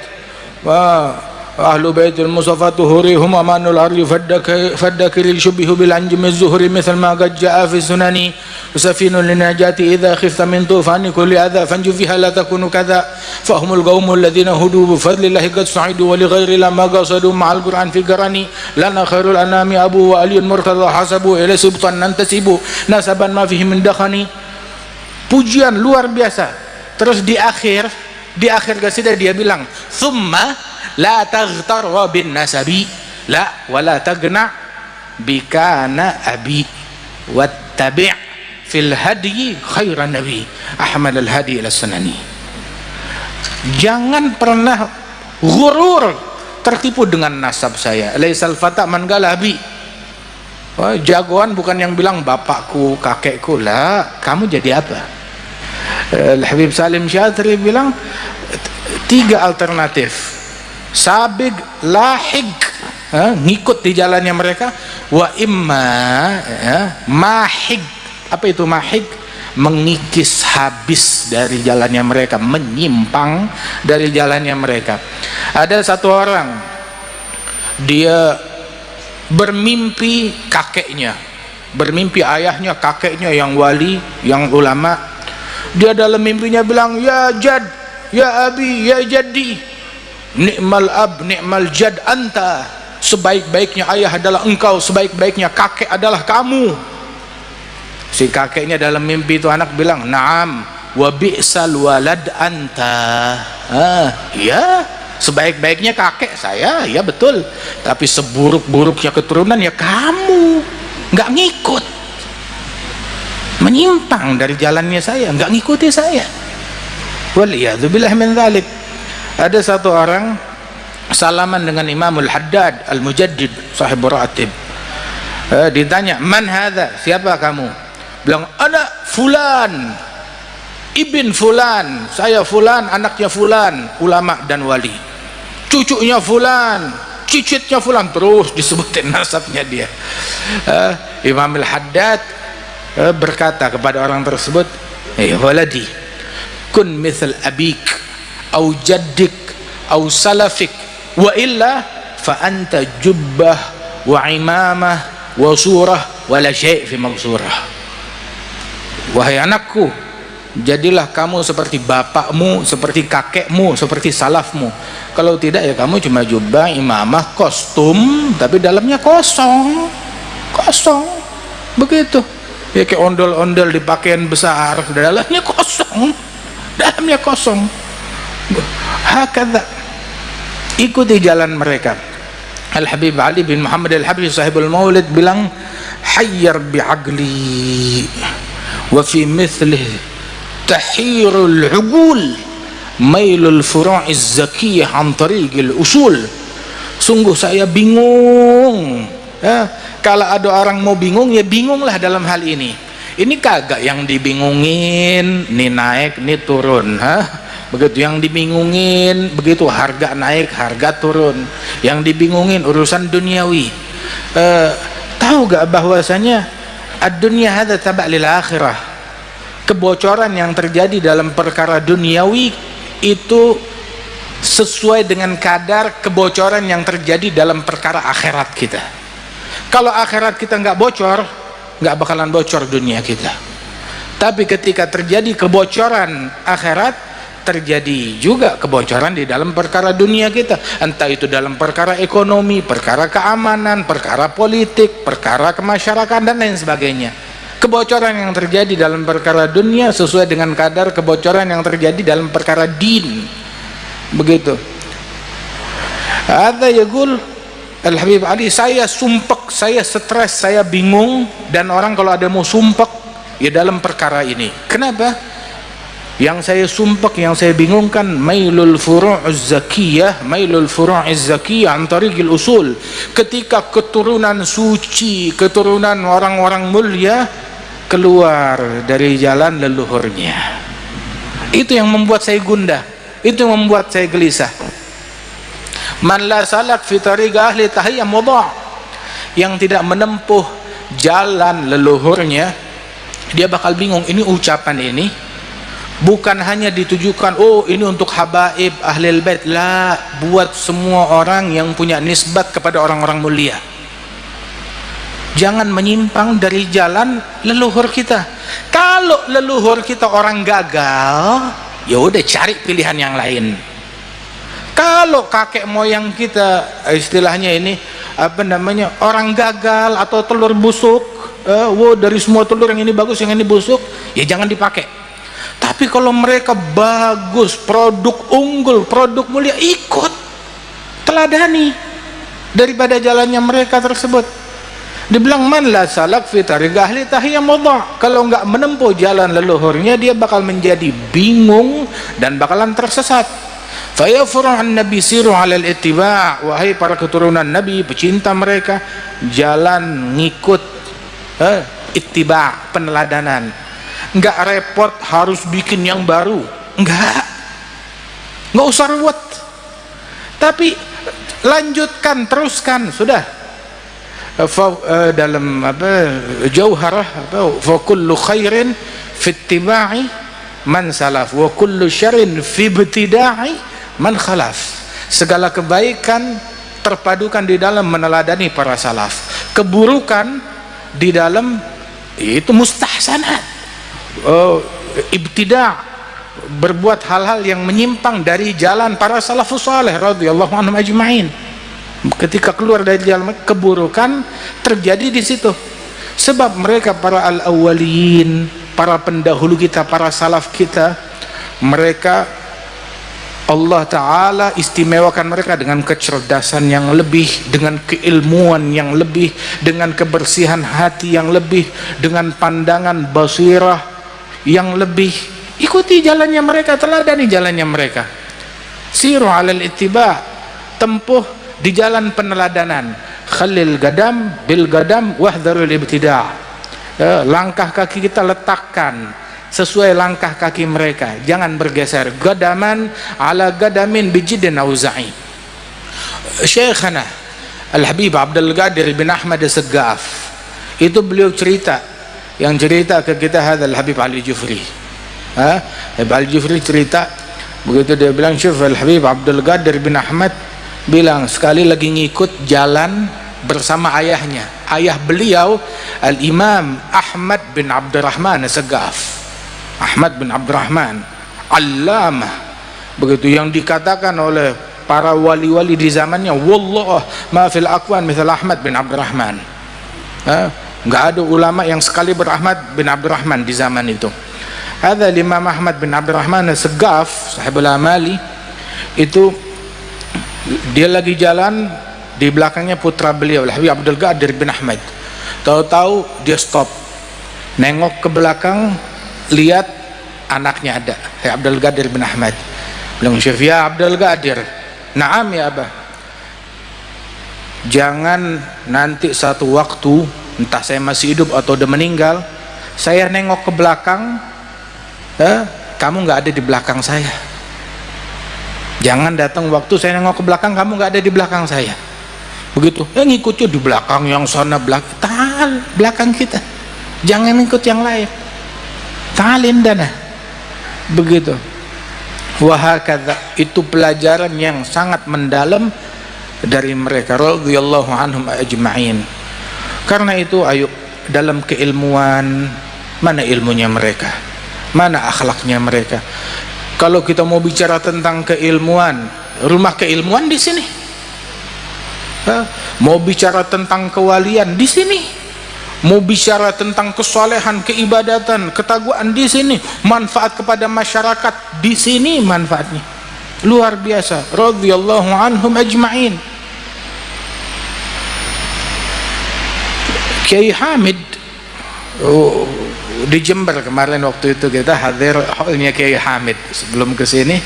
Ahlu baitul Mustafa tuhurihum amanul ardi faddakiril syubihu bil anjimi zuhri mithal ma qad jaa fi sunani safinun linajati idha khifta min tufani kulli adha fanju fiha la takunu kadha fahumul qaumul ladhina hudu bi fadlillahi qad sa'idu wa li ghairi la ma qasadu ma'al qur'an fi garani lana khairul anami abu wa aliyun murtada hasabu ila subtan nantasibu nasaban ma fihi min dakhani. Pujian luar biasa. Terus di akhir qasidah dia bilang, thumma la taghtar bin nasabi la wala tagna bikana abi wattabi' fil hadyi khairan nabi Ahmad al-Hadi al-Sunani. Jangan pernah ghurur, tertipu dengan nasab saya. Laisal fata man galabi. Jagoan bukan yang bilang bapakku, kakekku. Lah, kamu jadi apa? Al-Habib Salim Syatri bilang 3 alternatif: sabig, lahig, ngikut di jalannya mereka, wa imma mahig. Apa itu mahig? Mengikis habis dari jalannya mereka, menyimpang dari jalannya mereka. Ada satu orang, dia bermimpi kakeknya, bermimpi ayahnya, kakeknya yang wali, yang ulama. Dia dalam mimpinya bilang, ya jad, ya abi, ya jaddi, ni'mal ab, ni'mal jad anta. Sebaik-baiknya ayah adalah engkau, sebaik-baiknya kakek adalah kamu. Si kakeknya dalam mimpi itu anak bilang, na'am wa bi'sal walad anta. Ya, sebaik-baiknya kakek saya, ya betul, tapi seburuk-buruknya keturunan ya kamu. Nggak ngikut, menyimpang dari jalannya saya, nggak ngikuti saya. Waliyadzubillah min dzalik. Ada satu orang salaman dengan Imamul Haddad Al-Mujaddid sahib Ratib. Ditanya, man hadza, siapa kamu? Bilang, ana fulan ibn fulan, saya fulan, anaknya fulan, ulama dan wali, cucunya fulan, cicitnya fulan, terus disebutin nasabnya dia. Imam Al-Haddad berkata kepada orang tersebut, waladi kun mithl abik au jaddik au salafik wa illa fa anta jubbah wa imamah wa surah wa la syai' fi magsurah. Wahai anakku, jadilah kamu seperti bapakmu, seperti kakekmu, seperti salafmu. Kalau tidak ya kamu cuma jubah, imamah, kostum, tapi dalamnya kosong, kosong, begitu. Ya kayak ondel-ondel di pakaian besar, dalamnya kosong, dalamnya kosong. Hakadha, ikuti jalan mereka. Al-Habib Ali bin Muhammad Al-Habib sahibul Maulid bilang, hayyar bi'aqli wa fi mithlih tahirul uqul mailul furu'iz zakiyah an tariqil usul. Sungguh saya bingung. Kalau ada orang mau bingung, ya bingunglah dalam hal ini. Ini kagak yang dibingungin, nih naik, nih turun. Begitu yang dibingungin, begitu harga naik, harga turun. Yang dibingungin urusan duniawi. Tahu gak bahwasanya ad-dunya hadza taba' lil akhirah. Kebocoran yang terjadi dalam perkara duniawi itu sesuai dengan kadar kebocoran yang terjadi dalam perkara akhirat kita. Kalau akhirat kita nggak bocor, nggak bakalan bocor dunia kita. Tapi ketika terjadi kebocoran akhirat, terjadi juga kebocoran di dalam perkara dunia kita. Entah itu dalam perkara ekonomi, perkara keamanan, perkara politik, perkara kemasyarakatan dan lain sebagainya. Kebocoran yang terjadi dalam perkara dunia sesuai dengan kadar kebocoran yang terjadi dalam perkara din. Begitu. Ada yaqul Al-Habib Ali, saya sumpek, saya stres, saya bingung, dan orang kalau ada mau sumpek ya dalam perkara ini. Kenapa? Yang saya sumpek, yang saya bingungkan, mailul furu'iz zakiyah, mailul furu'iz zakiyah an tariqil usul. Ketika keturunan suci, keturunan orang-orang mulia keluar dari jalan leluhurnya, itu yang membuat saya gundah. Itu membuat saya gelisah. Man la salak fi tariq ahli tahiyya mudha', yang tidak menempuh jalan leluhurnya, dia bakal bingung. Ini ucapan ini bukan hanya ditujukan oh ini untuk habaib ahlil bait, la, buat semua orang yang punya nisbat kepada orang-orang mulia. Jangan menyimpang dari jalan leluhur kita. Kalau leluhur kita orang gagal, ya udah cari pilihan yang lain. Kalau kakek moyang kita istilahnya ini apa namanya, orang gagal atau telur busuk, dari semua telur yang ini bagus, yang ini busuk, ya jangan dipakai. Tapi kalau mereka bagus, produk unggul, produk mulia, ikut, teladani daripada jalannya mereka tersebut. Dibilang man la salak fi tariq ahli tahiyya mudha', kalau enggak menempuh jalan leluhurnya dia bakal menjadi bingung dan bakalan tersesat. Fa yafru'an nabi siru 'alal ittiba', wahai para keturunan nabi, pecinta mereka, jalan ngikut, ittiba', peneladanan. Enggak repot harus bikin yang baru, enggak usah ruwet, tapi lanjutkan, teruskan, sudah. Dalam jauharah fa kullu khairin fi ittiba'i man salaf wa kullu syarrin fi ibtida'i man khalaf. Segala kebaikan terpadukan di dalam meneladani para salaf, keburukan di dalam itu mustahsanat, ibtida', berbuat hal-hal yang menyimpang dari jalan para salafus saleh radhiyallahu anhum ajma'in. Ketika keluar dari jalan keburukan terjadi di situ, sebab mereka para al-awwalin, para pendahulu kita, para salaf kita, mereka Allah Ta'ala istimewakan mereka dengan kecerdasan yang lebih, dengan keilmuan yang lebih, dengan kebersihan hati yang lebih, dengan pandangan basirah yang lebih. Ikuti jalannya mereka, teladani jalannya mereka. Siru 'alal ittiba', tempuh di jalan peneladanan. Khalil gadam bil gadam wahdharul ibtida', langkah kaki kita letakkan sesuai langkah kaki mereka, jangan bergeser. Gadaman ala gadamin bijidin auza'i. Syekhana Al-Habib Abdul Qadir bin Ahmad As-Saggaf itu beliau cerita, yang cerita ke kita hadal Habib Ali Jufri. Habib Ali Jufri cerita begitu, dia bilang syuf Al-Habib Abdul Qadir bin Ahmad bilang sekali lagi ngikut jalan bersama ayahnya. Ayah beliau Al-Imam Ahmad bin Abdurrahman As-Saggaf. Ahmad bin Abdurrahman Allamah, begitu, yang dikatakan oleh para wali-wali di zamannya, wallah ma fil aqwan mithal Ahmad bin Abdurrahman. Enggak ada ulama yang sekali berahmad bin Abdurrahman di zaman itu. Hadza Imam Ahmad bin Abdurrahman As-Saggaf sahibul amali, itu dia lagi jalan, di belakangnya putra beliau Habib Abdul Qadir bin Ahmad. Tahu-tahu dia stop, nengok ke belakang, lihat anaknya ada, Abdul Qadir bin Ahmad. Bilang, "Syekh ya Abdul Qadir." "Na'am ya Abah." "Jangan nanti satu waktu, entah saya masih hidup atau udah meninggal, saya nengok ke belakang, kamu nggak ada di belakang saya. Jangan datang waktu saya nengok ke belakang kamu nggak ada di belakang saya." Begitu, ngikutnya di belakang yang sana, belakang kita, jangan ikut yang lain. Ta'alin dana. Begitu. Wahakadha, itu pelajaran yang sangat mendalam dari mereka radhiyallahu anhum ajma'in. Karena itu ayo, dalam keilmuan, mana ilmunya mereka, mana akhlaknya mereka. Kalau kita mau bicara tentang keilmuan, rumah keilmuan di sini. Mau bicara tentang kewalian di sini. Mau bicara tentang kesolehan, keibadatan, ketakwaan di sini. Manfaat kepada masyarakat di sini, manfaatnya luar biasa. Radhiyallahu anhum ajma'in. Kiai Hamid di Jember kemarin, waktu itu kita hadir haulnya Kiai Hamid. Sebelum kesini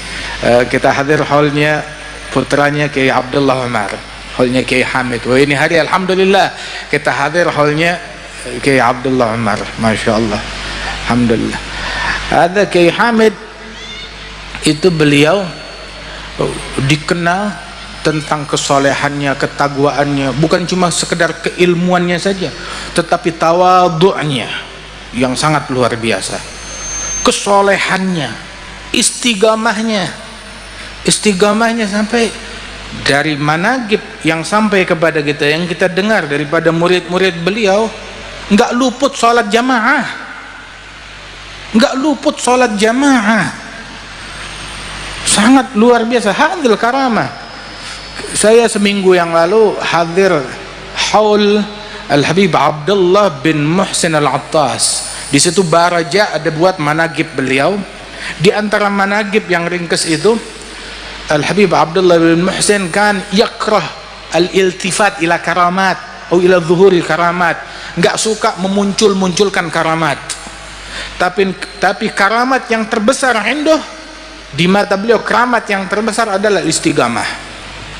kita hadir haulnya putranya Kiai Abdullah Umar, haulnya Kiai Hamid. Wah, ini hari alhamdulillah kita hadir haulnya Kiai Abdullah Umar, masya Allah, alhamdulillah. Ada Kiai Hamid itu, beliau dikenal tentang kesolehannya, ketagwaannya, bukan cuma sekedar keilmuannya saja, tetapi tawadhu'nya yang sangat luar biasa, kesolehannya, istiqamahnya sampai dari manaqib yang sampai kepada kita, yang kita dengar daripada murid-murid beliau, nggak luput sholat jamaah, sangat luar biasa. Hadil karamah. Saya seminggu yang lalu hadir haul Al-Habib Abdullah bin Muhsin Al-Attas. Di situ Baraja ada buat manaqib beliau. Di antara manaqib yang ringkes itu, Al-Habib Abdullah bin Muhsin kan yakrah al-iltifat ila karamat atau ila zuhuri karamat, nggak suka memunculkan karamat. Tapi karamat yang terbesar indah di mata beliau, karamat yang terbesar adalah istiqamah.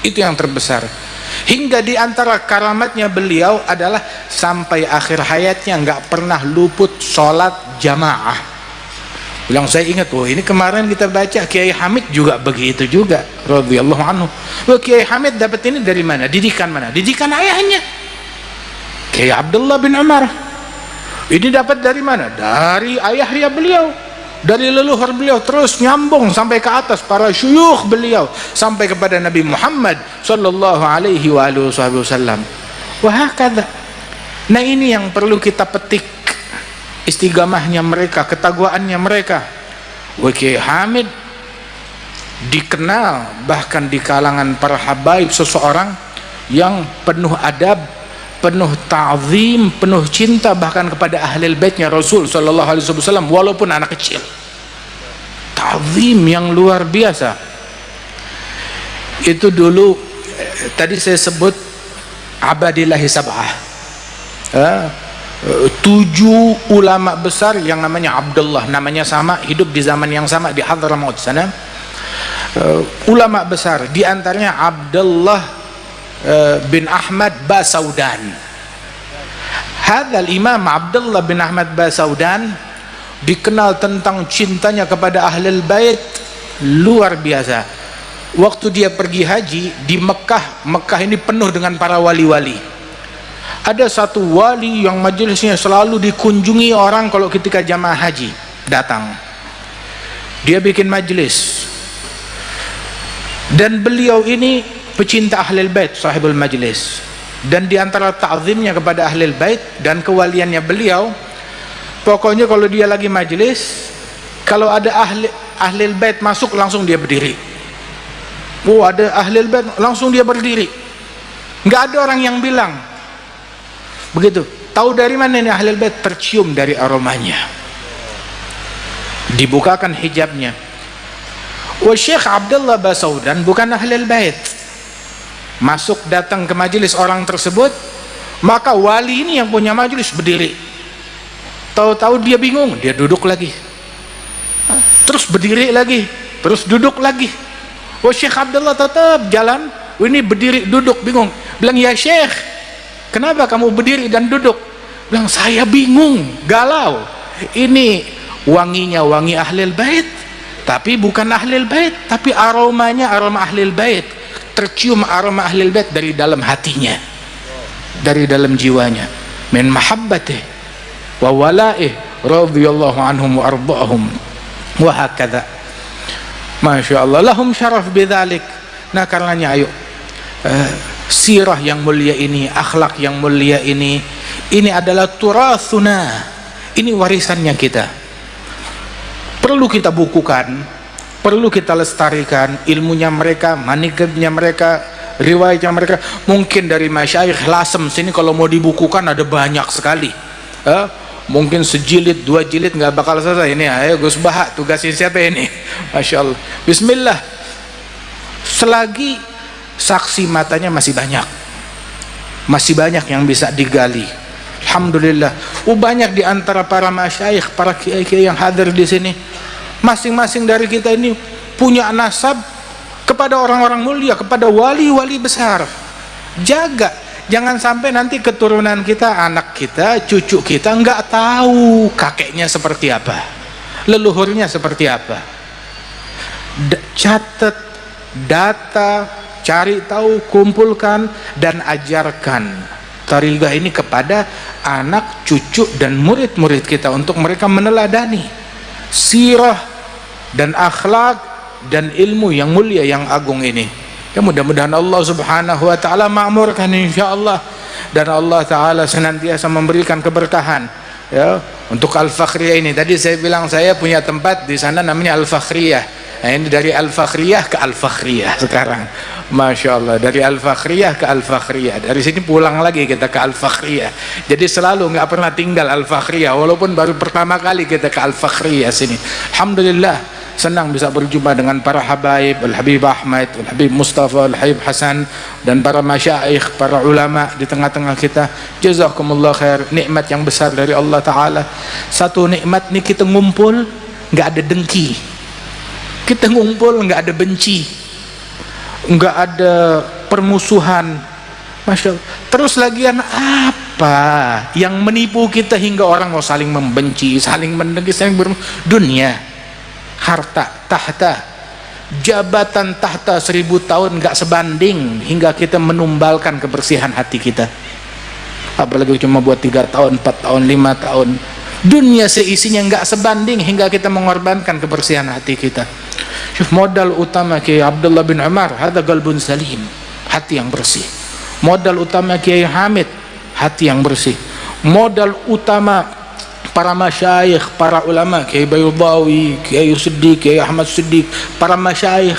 Itu yang terbesar. Hingga di antara karamatnya beliau adalah sampai akhir hayatnya nggak pernah luput sholat jamaah. Yang saya ingat, ini kemarin kita baca Kiai Hamid juga begitu juga, radhiyallahu anhu. Kiai Hamid dapat ini dari mana? Didikan mana? Didikan ayahnya, Kiai Abdullah bin Umar. Ini dapat dari mana? Dari ayahnya beliau, dari leluhur beliau, terus nyambung sampai ke atas para syuyukh beliau, sampai kepada Nabi Muhammad sallallahu alaihi wasallam. Wahakadha. Nah, ini yang perlu kita petik, istiqamahnya mereka, ketagwaannya mereka. Kiai Hamid dikenal bahkan di kalangan para habaib seseorang yang penuh adab, penuh ta'zim, penuh cinta bahkan kepada ahlul baitnya Rasul sallallahu alaihi wasallam walaupun anak kecil. Ta'zim yang luar biasa. Itu dulu tadi saya sebut abadillahi sab'ah. 7 ulama besar yang namanya Abdullah, namanya sama, hidup di zaman yang sama di Hadramaut sana. Ulama besar, di antaranya Abdullah bin Ahmad Basaudan. Hadzal Imam Abdullah bin Ahmad Basaudan dikenal tentang cintanya kepada ahlul bait luar biasa. Waktu dia pergi haji di Mekah ini penuh dengan para wali-wali. Ada satu wali yang majelisnya selalu dikunjungi orang kalau ketika jamaah haji datang. Dia bikin majelis. Dan beliau ini pecinta ahlul bait, sahibul majlis. Dan di antara ta'zimnya kepada ahlul bait dan kewaliannya beliau, pokoknya kalau dia lagi majlis, kalau ada ahlul bait masuk langsung dia berdiri. Ada ahlul bait langsung dia berdiri. Nggak ada orang yang bilang begitu. Tahu dari mana ini ahlul bait? Tercium dari aromanya. Dibukakan hijabnya. Syekh Abdullah Basaudan bukan ahlul bait. Masuk datang ke majelis orang tersebut, maka wali ini yang punya majelis berdiri. Tahu-tahu dia bingung, dia duduk lagi, terus berdiri lagi, terus duduk lagi. Syekh Abdullah tetap jalan, ini berdiri duduk bingung. Bilang, ya Syekh, kenapa kamu berdiri dan duduk? Bilang, saya bingung, galau. Ini wanginya wangi ahlul bait, tapi bukan ahlul bait, tapi aromanya aroma ahlul bait. Tercium aroma ahlul bait dari dalam hatinya, dari dalam jiwanya, min mahabbatih wa wala'ih radhiyallahu anhum wa arda'ahum wa hakadha. Masya Allah, lahum syaraf bidzalik. Nah, karenanya ayo, sirah yang mulia ini, akhlak yang mulia ini adalah turathuna, ini warisannya kita, perlu kita bukukan, perlu kita lestarikan. Ilmunya mereka, manaqibnya mereka, riwayatnya mereka. Mungkin dari masyayikh Lasem sini kalau mau dibukukan ada banyak sekali. Mungkin sejilid, 2 jilid nggak bakal selesai. Ini ayo Gus Bahak, tugasin siapa ini? Masya Allah. Bismillah. Selagi saksi matanya masih banyak yang bisa digali. Alhamdulillah. Banyak di antara para masyayikh, para kiai-kiai yang hadir di sini, masing-masing dari kita ini punya nasab kepada orang-orang mulia, kepada wali-wali besar. Jaga, jangan sampai nanti keturunan kita, anak kita, cucu kita nggak tahu kakeknya seperti apa, leluhurnya seperti apa. Catat data, cari tahu, kumpulkan dan ajarkan thariqah ini kepada anak, cucu dan murid-murid kita untuk mereka meneladani sirah dan akhlak dan ilmu yang mulia yang agung ini. Ya, mudah-mudahan Allah subhanahu wa ta'ala ma'murkan insyaallah, dan Allah ta'ala senantiasa memberikan keberkahan ya untuk Al-Fakhriyah ini. Tadi saya bilang saya punya tempat di sana namanya Al-Fakhriyah. Nah, ini dari Al-Fakhriyah ke Al-Fakhriyah sekarang. Masya Allah, dari Al-Fakhriyah ke Al-Fakhriyah. Dari sini pulang lagi kita ke Al-Fakhriyah. Jadi selalu nggak pernah tinggal Al-Fakhriyah, walaupun baru pertama kali kita ke Al-Fakhriyah sini. Alhamdulillah, senang bisa berjumpa dengan para habaib, Al-Habib Ahmad, Al-Habib Mustafa, Al-Habib Hasan, dan para masyaikh, para ulama di tengah-tengah kita. Jazakumullah khair, nikmat yang besar dari Allah Ta'ala. Satu nikmat nih, kita ngumpul nggak ada dengki, kita ngumpul nggak ada benci, nggak ada permusuhan. Masya Allah. Terus lagian apa yang menipu kita hingga orang mau saling membenci, saling mendengki, saling dunia, harta, tahta, jabatan tahta 1000 tahun nggak sebanding hingga kita menumbalkan kebersihan hati kita. Apalagi cuma buat 3 tahun, 4 tahun, 5 tahun. Dunia seisinya nggak sebanding hingga kita mengorbankan kebersihan hati kita. Modal utama Kiai Abdullah bin Umar, hada qalbun salim, hati yang bersih. Modal utama Kiai Hamid, hati yang bersih. Modal utama para masyayikh, para ulama, Kiai Bayudawi, Kiai Siddiq, Kiai Ahmad Siddiq, para masyayikh,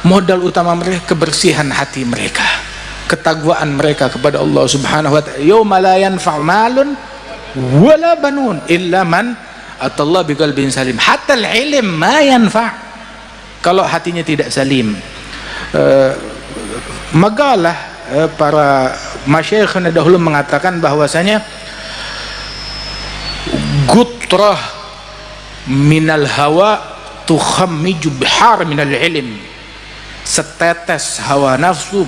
modal utama mereka kebersihan hati mereka, ketakwaan mereka kepada Allah Subhanahu wa ta'ala. Yauma la yanfa'u malun wala banun illa man atallah biqalbin salim. Hatta al-ilm ma yanfa' kalau hatinya tidak salim. Magalah para masyayikhna dahulu mengatakan bahwasanya gutrah minal hawa tukhammiju bihar minal ilm. Setetes hawa nafsu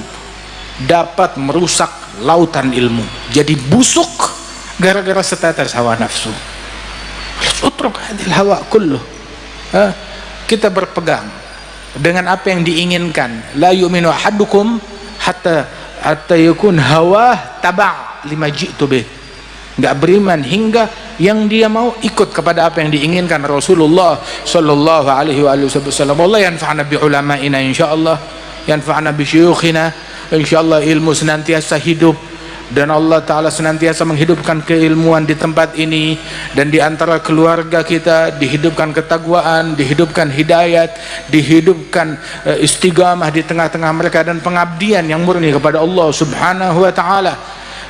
dapat merusak lautan ilmu. Jadi busuk gara-gara setetes hawa nafsu. Utruk hadil hawa kulluh. Kita berpegang dengan apa yang diinginkan. La yu'minu ahadukum hatta yakun hawa taba' lima ji'tu bih. Enggak beriman hingga yang dia mau ikut kepada apa yang diinginkan Rasulullah sallallahu alaihi wasallam. Allah yanfa'na bi ulama'ina insyaallah, yanfa'na bi syuyukhina insyaallah. Ilmu senantiasa hidup dan Allah Ta'ala senantiasa menghidupkan keilmuan di tempat ini, dan di antara keluarga kita dihidupkan ketakwaan, dihidupkan hidayat, dihidupkan istiqamah di tengah-tengah mereka, dan pengabdian yang murni kepada Allah Subhanahu wa Ta'ala.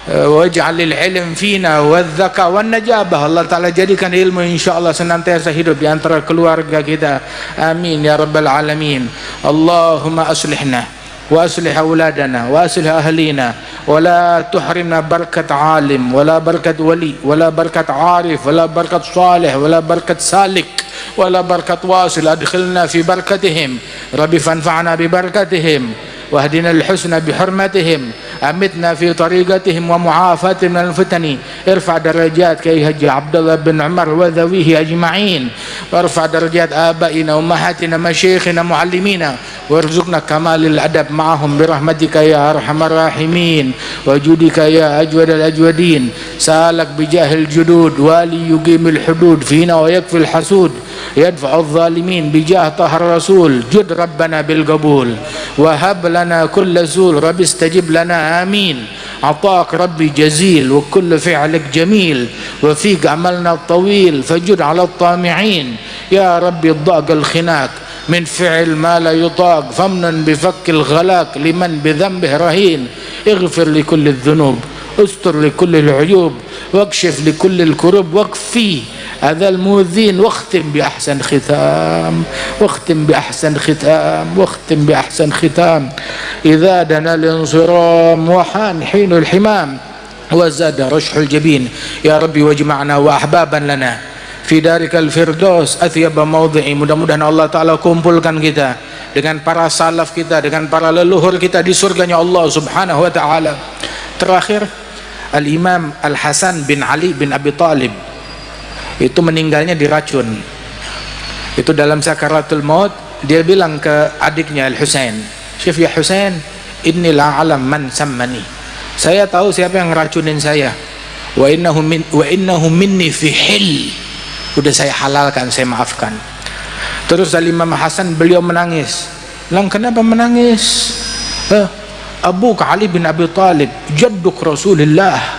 Waj'alil ilm fina wadzaka wan najabah. Allah Ta'ala jadikan ilmu insyaallah senantiasa hidup di antara keluarga kita. Amin ya rabbal alamin. Allahumma aslihna وأصلح أولادنا وأصلح أهلينا ولا تحرمنا بركة عالم ولا بركة ولي ولا بركة عارف ولا بركة صالح ولا بركة سالك ولا بركة واصل. أدخلنا في بركتهم ربي فانفعنا ببركتهم واهدنا الحسنى بحرمتهم. أمتنا في طريقتهم ومعافاة من الفتن. ارفع درجات كي هجي عبد الله بن عمر وذويه أجمعين، وارفع درجات آبائنا وأمهاتنا مشايخنا معلمينا، وارزقنا كمال الأدب معهم برحمتك يا أرحم الراحمين وجودك يا أجود الأجودين. سالك بجاه الجدود والي يقيم الحدود فينا ويكفي الحسود يدفع الظالمين بجاه طه الرسول. جد ربنا بالقبول وهب لنا كل زول. رب استجب لنا آمين. عطاك ربي جزيل وكل فعلك جميل وفيك عملنا الطويل فجد على الطامعين. يا ربي الضاق الخناق من فعل ما لا يطاق فمن بفك الغلاق لمن بذنبه رهين. اغفر لكل الذنوب استر لكل العيوب واكشف لكل الكروب واكفي هذا المؤذين واختم بأحسن ختام واختم بأحسن ختام واختم بأحسن ختام. إذا دنا الانصرام وحان حين الحمام وزاد رشح الجبين. يا ربي واجمعنا وأحبابا لنا fi darikal firdaus athyaba maudhi'i. Mudah-mudahan Allah Ta'ala kumpulkan kita dengan para salaf kita, dengan para leluhur kita di surganya Allah Subhanahu wa Ta'ala. Terakhir, Al-Imam Al-Hasan bin Ali bin Abi Talib itu meninggalnya diracun. Itu dalam sakaratul maut dia bilang ke adiknya Al-Husain, "Syekh ya Husain, inni la alam man sammani." Saya tahu siapa yang ngeracunin saya. Wa innahu minni fi hil. Udah saya halalkan, saya maafkan. Terus dari Imam Hasan beliau menangis. Bilang, "Kenapa menangis?" Abu Ali bin Abi Talib, jadduk Rasulullah,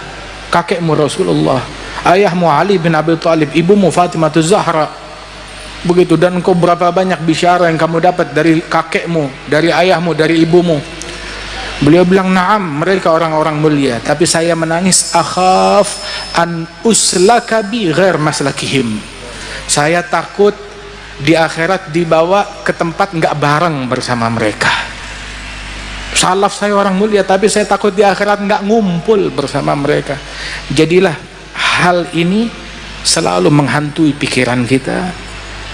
kakekmu Rasulullah, ayahmu Ali bin Abi Talib, ibumu Fatimah Zahra. Begitu, dan engkau berapa banyak bisyara yang kamu dapat dari kakekmu, dari ayahmu, dari ibumu. Beliau bilang, "Na'am, mereka orang-orang mulia, tapi saya menangis akhaf an uslaka bi ghair maslakihim." Saya takut di akhirat dibawa ke tempat enggak bareng bersama mereka. Salaf saya orang mulia, tapi saya takut di akhirat enggak ngumpul bersama mereka. Jadilah hal ini selalu menghantui pikiran kita,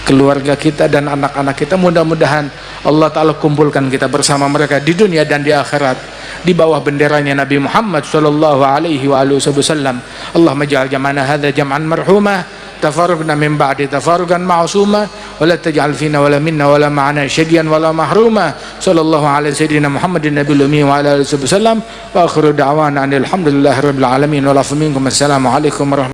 keluarga kita dan anak-anak kita. Mudah-mudahan Allah Ta'ala kumpulkan kita bersama mereka di dunia dan di akhirat di bawah benderanya Nabi Muhammad sallallahu alaihi wasallam. Allahumma ja'al jam'ana hadza jam'an marhuma, tafarruqna min ba'di tafarruqan ma'suma, wa la taj'al fina wa la minna wa la ma'ana syadiyan wa la mahruma. Sallallahu alaihi sayyidina Muhammadin nabiyil ummi wa ala alihi wasallam. Wa akhiru da'wana alhamdulillahi rabbil alamin wa la minkum. Assalamu alaikum warahmatullahi